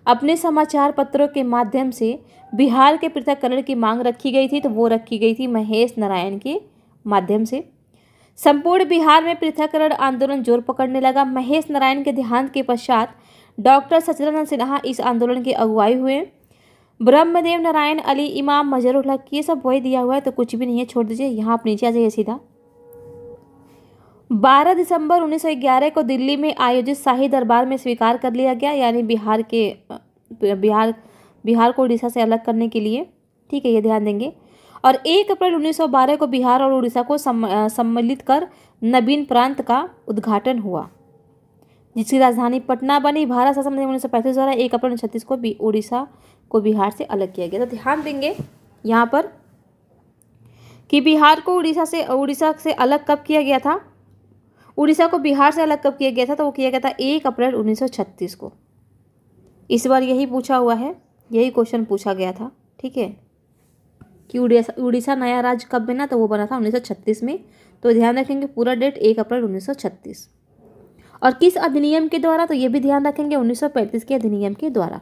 अपने समाचार पत्रों के माध्यम से बिहार के पृथक्करण की मांग रखी गई थी, तो वो रखी गई थी महेश नारायण के माध्यम से। संपूर्ण बिहार में पृथक्करण आंदोलन जोर पकड़ने लगा। महेश नारायण के देहांत के पश्चात डॉक्टर सचिदानंद सिन्हा इस आंदोलन की अगुवाई हुए। ब्रह्मदेव नारायण, अली इमाम, मजहरुल हक, ये सब वही दिया हुआ है तो कुछ भी नहीं है, छोड़ दीजिए। यहाँ आप नीचे आ जाइए सीधा। 12 दिसंबर 1911 को दिल्ली में आयोजित शाही दरबार में स्वीकार कर लिया गया, यानी बिहार को उड़ीसा से अलग करने के लिए, ठीक है, ये ध्यान देंगे। और 1 अप्रैल 1912 को बिहार और उड़ीसा को सम्मिलित कर नवीन प्रांत का उद्घाटन हुआ, जिसकी राजधानी पटना बनी। भारत शासन 1935 द्वारा 1 अप्रैल 1936 को उड़ीसा को बिहार से अलग किया गया। तो ध्यान देंगे यहाँ पर कि बिहार को उड़ीसा से अलग कब किया गया था, उड़ीसा को बिहार से अलग कब किया गया था, तो वो किया गया था 1 अप्रैल 1936 को। इस बार यही पूछा हुआ है, यही क्वेश्चन पूछा गया था, ठीक है, कि उड़ीसा नया राज्य कब बना, तो वो बना था 1936 में। तो ध्यान रखेंगे पूरा डेट 1 अप्रैल 1936। और किस अधिनियम के द्वारा, तो ये भी ध्यान रखेंगे 1935 के अधिनियम के द्वारा।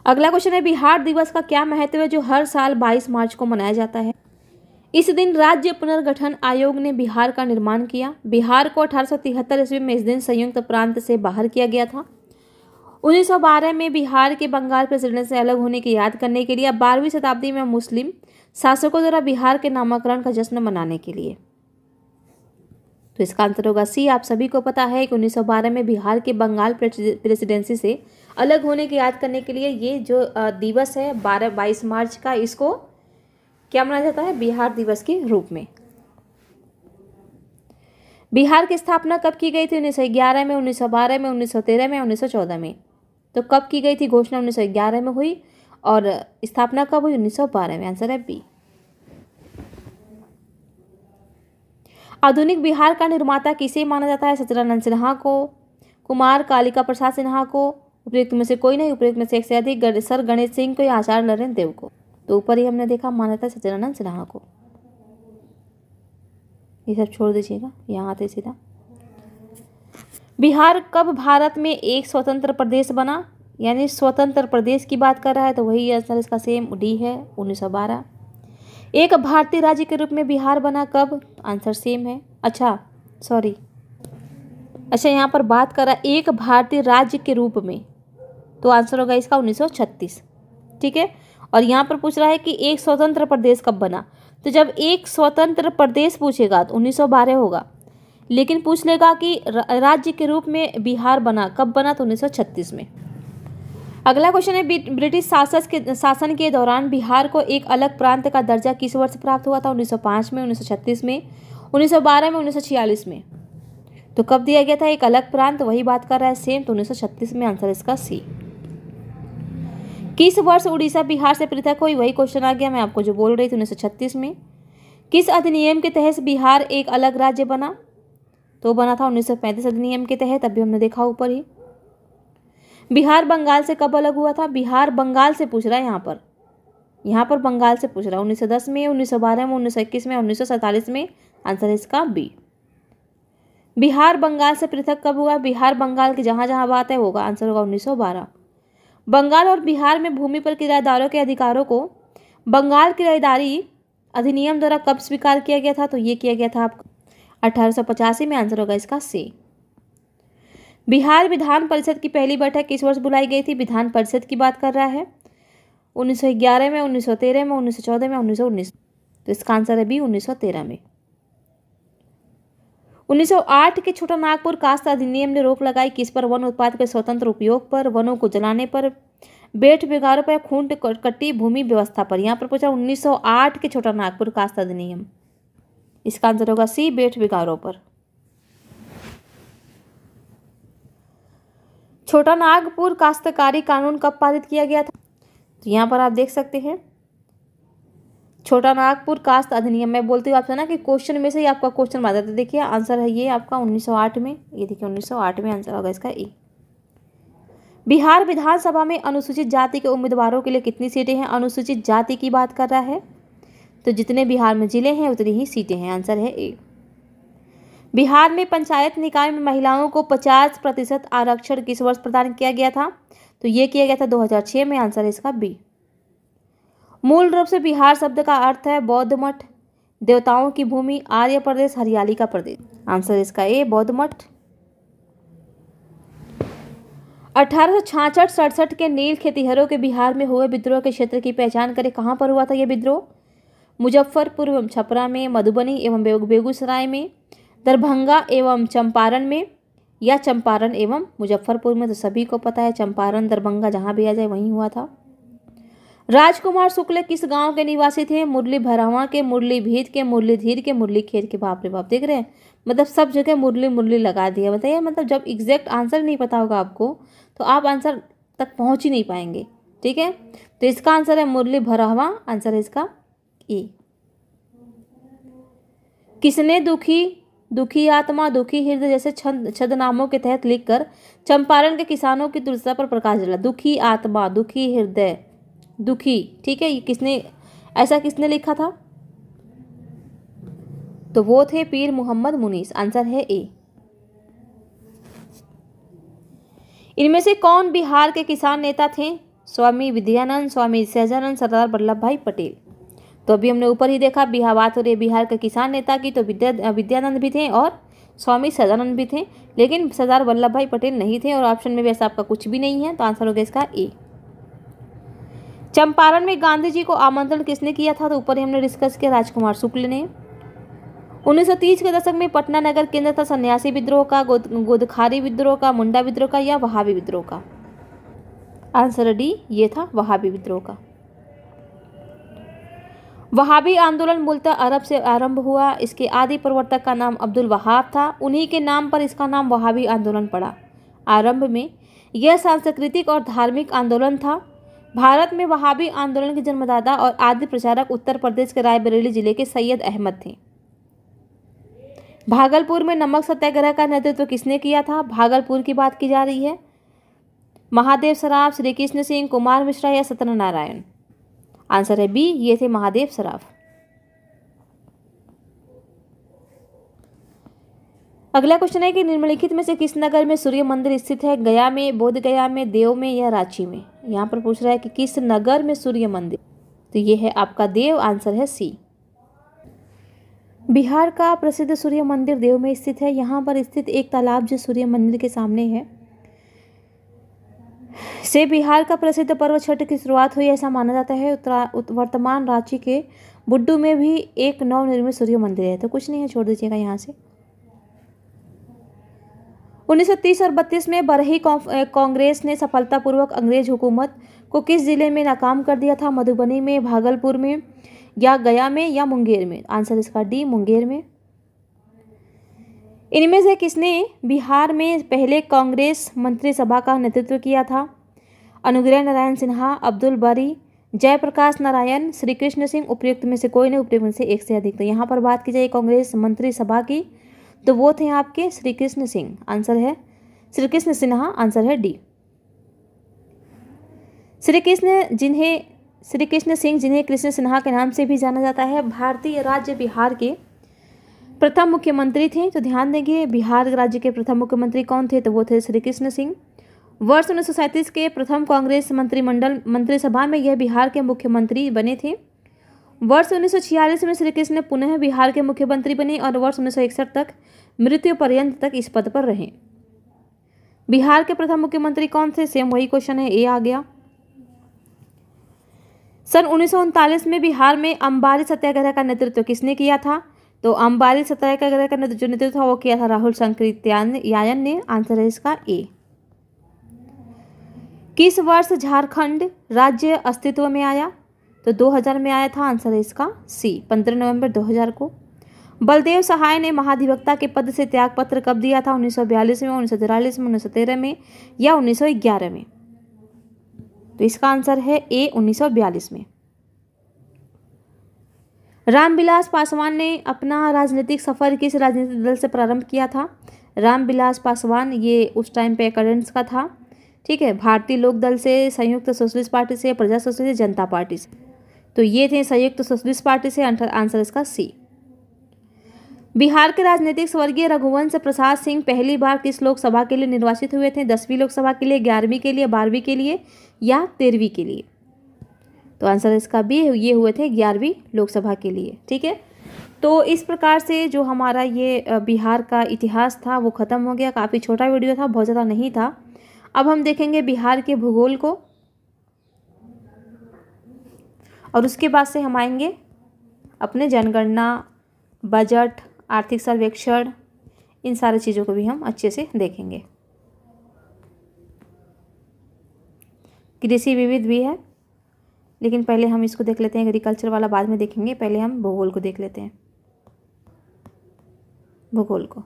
अगला क्वेश्चन है, बिहार दिवस का क्या महत्व है जो हर साल 22 मार्च को मनाया जाता है। इस दिन राज्य पुनर्गठन आयोग ने बिहार का निर्माण किया। बिहार को 1873 ईस्वी में इस दिन संयुक्त प्रांत से बाहर किया गया था। 1912 में बिहार के बंगाल प्रेसिडेंट से अलग होने की याद करने के लिए 12वीं शताब्दी में मुस्लिम शासकों द्वारा बिहार के नामकरण का जश्न मनाने के लिए। तो इसका आंसर होगा सी। आप सभी को पता है कि 1912 में बिहार के बंगाल प्रेसिडेंसी से अलग होने की याद करने के लिए ये जो दिवस है 22 मार्च का, इसको क्या मनाया जाता है, बिहार दिवस के रूप में। बिहार की स्थापना कब की गई थी, 1911 में, 1912 में, 1913 में, 1914 में। तो कब की गई थी घोषणा, 1911 में हुई, और स्थापना कब हुई, 1912 में। आंसर है बी। आधुनिक बिहार का निर्माता किसे माना जाता है, सचिदानंद सिन्हा को, कुमार कालिका प्रसाद सिन्हा को, उपयुक्त में से कोई नहीं, उपयुक्त में से एक से अधिक, सर गणेश सिंह को या आचार्य नरेंद्र देव को। तो ऊपर ही हमने देखा मान्यता सचिदानंद सिन्हा को। ये सब छोड़ दीजिएगा, यहाँ आते सीधा। बिहार कब भारत में एक स्वतंत्र प्रदेश बना, यानी स्वतंत्र प्रदेश की बात कर रहा है, तो वही आंसर इसका सेम डी है, 1912। एक भारतीय राज्य के रूप में बिहार बना कब, आंसर सेम है। अच्छा यहाँ पर बात कर रहा है एक भारतीय राज्य के रूप में, तो आंसर होगा इसका 1936, ठीक है। और यहाँ पर पूछ रहा है कि एक स्वतंत्र प्रदेश कब बना, तो जब एक स्वतंत्र प्रदेश पूछेगा तो 1912 होगा, लेकिन पूछ लेगा कि राज्य के रूप में बिहार बना कब बना, तो 1936 में। अगला क्वेश्चन है, ब्रिटिश शासन के दौरान बिहार को एक अलग प्रांत का दर्जा किस वर्ष प्राप्त हुआ था, 1905 में, 1936 में, 1912 में, 1946 में। तो कब दिया गया था एक अलग प्रांत, वही बात कर रहा है सेम, तो 1936 में। आंसर इसका सी। किस वर्ष उड़ीसा बिहार से पृथक हुई, वही क्वेश्चन आ गया, मैं आपको जो बोल रही थी, 1936 में। किस अधिनियम के तहत बिहार एक अलग राज्य बना, तो बना था 1935 अधिनियम के तहत, अभी हमने देखा ऊपर ही। बिहार बंगाल से कब अलग हुआ था, बिहार बंगाल से पूछ रहा है यहाँ पर बंगाल से पूछ रहा है, 1910 में, 1912 में, 1921 में, 1947 में। आंसर है इसका बी। बिहार बंगाल से पृथक कब हुआ, बिहार बंगाल की जहां जहां बात है होगा, आंसर होगा 1912। बंगाल और बिहार में भूमि पर किराएदारों के अधिकारों को बंगाल किराएदारी अधिनियम द्वारा कब स्वीकार किया गया था, तो ये किया गया था आपको 1885 में। आंसर होगा इसका सी। बिहार विधान परिषद की पहली बैठक किस वर्ष बुलाई गई थी, विधान परिषद की बात कर रहा है, 1911 में, 1913 में, 1914 में, 1919। तो इसका आंसर है बी, 1913 में। 1908 के छोटा नागपुर कास्ट अधिनियम ने रोक लगाई किस पर, वन उत्पाद के स्वतंत्र उपयोग पर, वनों को जलाने पर, बेट बिगारों पर, खूंट कट्टी भूमि व्यवस्था पर। यहाँ पर पूछा 1908 के छोटा नागपुर कास्ट अधिनियम, इसका आंसर होगा सी, बेट बिगारों पर। छोटा नागपुर काश्तकारी कानून कब पारित किया गया था, तो यहाँ पर आप देख सकते हैं छोटा नागपुर कास्ट अधिनियम। मैं बोलती हूँ आपसे ना कि क्वेश्चन में से ही आपका क्वेश्चन बता देते। देखिए आंसर है ये आपका 1908 में, ये देखिए 1908 में आंसर होगा इसका ए। बिहार विधानसभा में अनुसूचित जाति के उम्मीदवारों के लिए कितनी सीटें हैं, अनुसूचित जाति की बात कर रहा है, तो जितने बिहार में जिले हैं उतनी ही सीटें हैं। आंसर है ए। बिहार में पंचायत निकाय में महिलाओं को 50% आरक्षण किस वर्ष प्रदान किया गया था? तो ये किया गया था 2006 में। आंसर है इसका बी। मूल रूप से बिहार शब्द का अर्थ है बौद्ध मठ, देवताओं की भूमि, आर्य प्रदेश, हरियाली का प्रदेश। आंसर इसका ए, बौद्ध मठ। 1866-67 के नील खेतिहरों के बिहार में हुए विद्रोह के क्षेत्र की पहचान करें। कहाँ पर हुआ था यह विद्रोह? मुजफ्फरपुर एवं छपरा में, मधुबनी एवं बेगूसराय में, दरभंगा एवं चंपारण में, या चंपारण एवं मुजफ्फरपुर में। तो सभी को पता है चंपारण, दरभंगा जहाँ भी आ जाए वहीं हुआ था। राजकुमार शुक्ल किस गांव के निवासी थे? मुरली भरावां के, मुरली भीत के, मुरली धीर के, मुरली खेर के। बाप रे बाप, देख रहे हैं, मतलब सब जगह मुरली मुरली लगा दिया। बताइए, मतलब जब एग्जैक्ट आंसर नहीं पता होगा आपको तो आप आंसर तक पहुंच ही नहीं पाएंगे। ठीक है, तो इसका आंसर है मुरली भरावां। आंसर है इसका ई। किसने दुखी आत्मा, दुखी हृदय जैसे छद्मनामों के तहत लिखकर चंपारण के किसानों की दुर्दशा पर प्रकाश डाला? दुखी आत्मा, दुखी हृदय, दुखी। ठीक है, ये किसने लिखा था? तो वो थे पीर मोहम्मद मुनीस। आंसर है ए। इनमें से कौन बिहार के किसान नेता थे? स्वामी विद्यानंद, स्वामी सहजानंद, सरदार वल्लभ भाई पटेल। तो अभी हमने ऊपर ही देखा बात हो रही है बिहार के किसान नेता की, तो विद्यानंद भी थे और स्वामी सहजानंद भी थे, लेकिन सरदार वल्लभ भाई पटेल नहीं थे। और ऑप्शन में वैसा आपका कुछ भी नहीं है, तो आंसर हो गया इसका ए। चंपारण में गांधी जी को आमंत्रण किसने किया था? तो ऊपर ही हमने डिस्कस किया, राजकुमार शुक्ल ने। 1930 के दशक में पटना नगर केंद्र था सन्यासी विद्रोह का, गोदखारी विद्रोह का, मुंडा विद्रोह का, या वहाबी विद्रोह का? आंसर डी, ये था वहाबी विद्रोह का। वहाबी आंदोलन मूलतः अरब से आरंभ हुआ। इसके आदि प्रवर्तक का नाम अब्दुल वहाब था। उन्हीं के नाम पर इसका नाम वहाबी आंदोलन पड़ा। आरंभ में यह सांस्कृतिक और धार्मिक आंदोलन था। भारत में वहाबी आंदोलन के जन्मदाता और आदि प्रचारक उत्तर प्रदेश के रायबरेली जिले के सैयद अहमद थे। भागलपुर में नमक सत्याग्रह का नेतृत्व किसने किया था? भागलपुर की बात की जा रही है। महादेव सराफ, श्री कृष्ण सिंह, कुमार मिश्रा, या सत्यनारायण? आंसर है बी, ये थे महादेव सराफ। अगला क्वेश्चन है कि निम्नलिखित में से किस नगर में सूर्य मंदिर स्थित है? गया में, बोध गया में, देव में, या रांची में? यहाँ पर पूछ रहा है कि किस नगर में सूर्य मंदिर, तो ये है आपका देव। आंसर है सी। बिहार का प्रसिद्ध सूर्य मंदिर देव में स्थित है। यहाँ पर स्थित एक तालाब जो सूर्य मंदिर के सामने है से बिहार का प्रसिद्ध पर्व छठ की शुरुआत हुई, ऐसा माना जाता है। वर्तमान रांची के बुड्डू में भी एक नवनिर्मित सूर्य मंदिर है। तो कुछ नहीं है, छोड़ दीजिएगा यहाँ से। 1930 और 32 में बरही कांग्रेस ने सफलतापूर्वक अंग्रेज हुकूमत को किस जिले में नाकाम कर दिया था? मधुबनी में, भागलपुर में, या गया में, या मुंगेर में? आंसर इसका डी, मुंगेर में। इनमें से किसने बिहार में पहले कांग्रेस मंत्रिसभा का नेतृत्व किया था? अनुग्रह नारायण सिन्हा, अब्दुल बारी, जयप्रकाश नारायण, श्री कृष्ण सिंह। उपयुक्त में से कोई नहीं, उपयुक्त में से एक से अधिक। तो यहाँ पर बात की जाए कांग्रेस मंत्रिसभा की, तो वो थे आपके श्री कृष्ण सिंह। आंसर है श्री कृष्ण सिन्हा। आंसर है डी। श्री कृष्ण सिंह, जिन्हें कृष्ण सिन्हा के नाम से भी जाना जाता है, भारतीय राज्य बिहार के प्रथम मुख्यमंत्री थे। तो ध्यान देंगे, बिहार राज्य के प्रथम मुख्यमंत्री कौन थे? तो वो थे श्री कृष्ण सिंह। वर्ष 1937 के प्रथम कांग्रेस मंत्रिसभा में यह बिहार के मुख्यमंत्री बने थे। वर्ष 1946 में श्री कृष्ण पुनः बिहार के मुख्यमंत्री बने और वर्ष 1961 तक मृत्यु पर्यंत तक इस पद पर रहे। बिहार के प्रथम मुख्यमंत्री कौन थे? सेम वही क्वेश्चन है, ए आ गया। सन 1939 में बिहार में अंबारी सत्याग्रह का नेतृत्व किसने किया था? तो अंबारी सत्याग्रह का जो नेतृत्व था वो किया था राहुल शंकरित्यायन ने। आंसर है इसका ए। किस वर्ष झारखंड राज्य अस्तित्व में आया? तो 2000 में आया था। आंसर है इसका सी, 15 नवंबर 2000 को। बलदेव सहाय ने महाधिवक्ता के पद से त्यागपत्र कब दिया था? 1942 में, 1943 में, 1913 में, या 1911 में? तो इसका आंसर है ए, 1942 में। रामविलास पासवान ने अपना राजनीतिक सफर किस राजनीतिक दल से प्रारंभ किया था? रामविलास पासवान ये उस टाइम पे एकेडेंट्स का था। ठीक है, भारतीय लोक दल से, संयुक्त सोशलिस्ट पार्टी से, प्रजा सोशलिस्ट, जनता पार्टी से। तो ये थे संयुक्त सोशलिस्ट पार्टी से। आंसर इसका सी। बिहार के राजनीतिक स्वर्गीय रघुवंश प्रसाद सिंह पहली बार किस लोकसभा के लिए निर्वाचित हुए थे? 10वीं लोकसभा के लिए, 11वीं के लिए, 12वीं के लिए या 13वीं के लिए? तो आंसर इसका भी ये हुए थे 11वीं लोकसभा के लिए। ठीक है, तो इस प्रकार से जो हमारा ये बिहार का इतिहास था वो ख़त्म हो गया। काफ़ी छोटा वीडियो था, बहुत ज़्यादा नहीं था। अब हम देखेंगे बिहार के भूगोल को और उसके बाद से हम आएंगे अपने जनगणना, बजट, आर्थिक सर्वेक्षण, इन सारी चीज़ों को भी हम अच्छे से देखेंगे। कृषि विविध भी है, लेकिन पहले हम इसको देख लेते हैं। एग्रीकल्चर वाला बाद में देखेंगे, पहले हम भूगोल को देख लेते हैं, भूगोल को।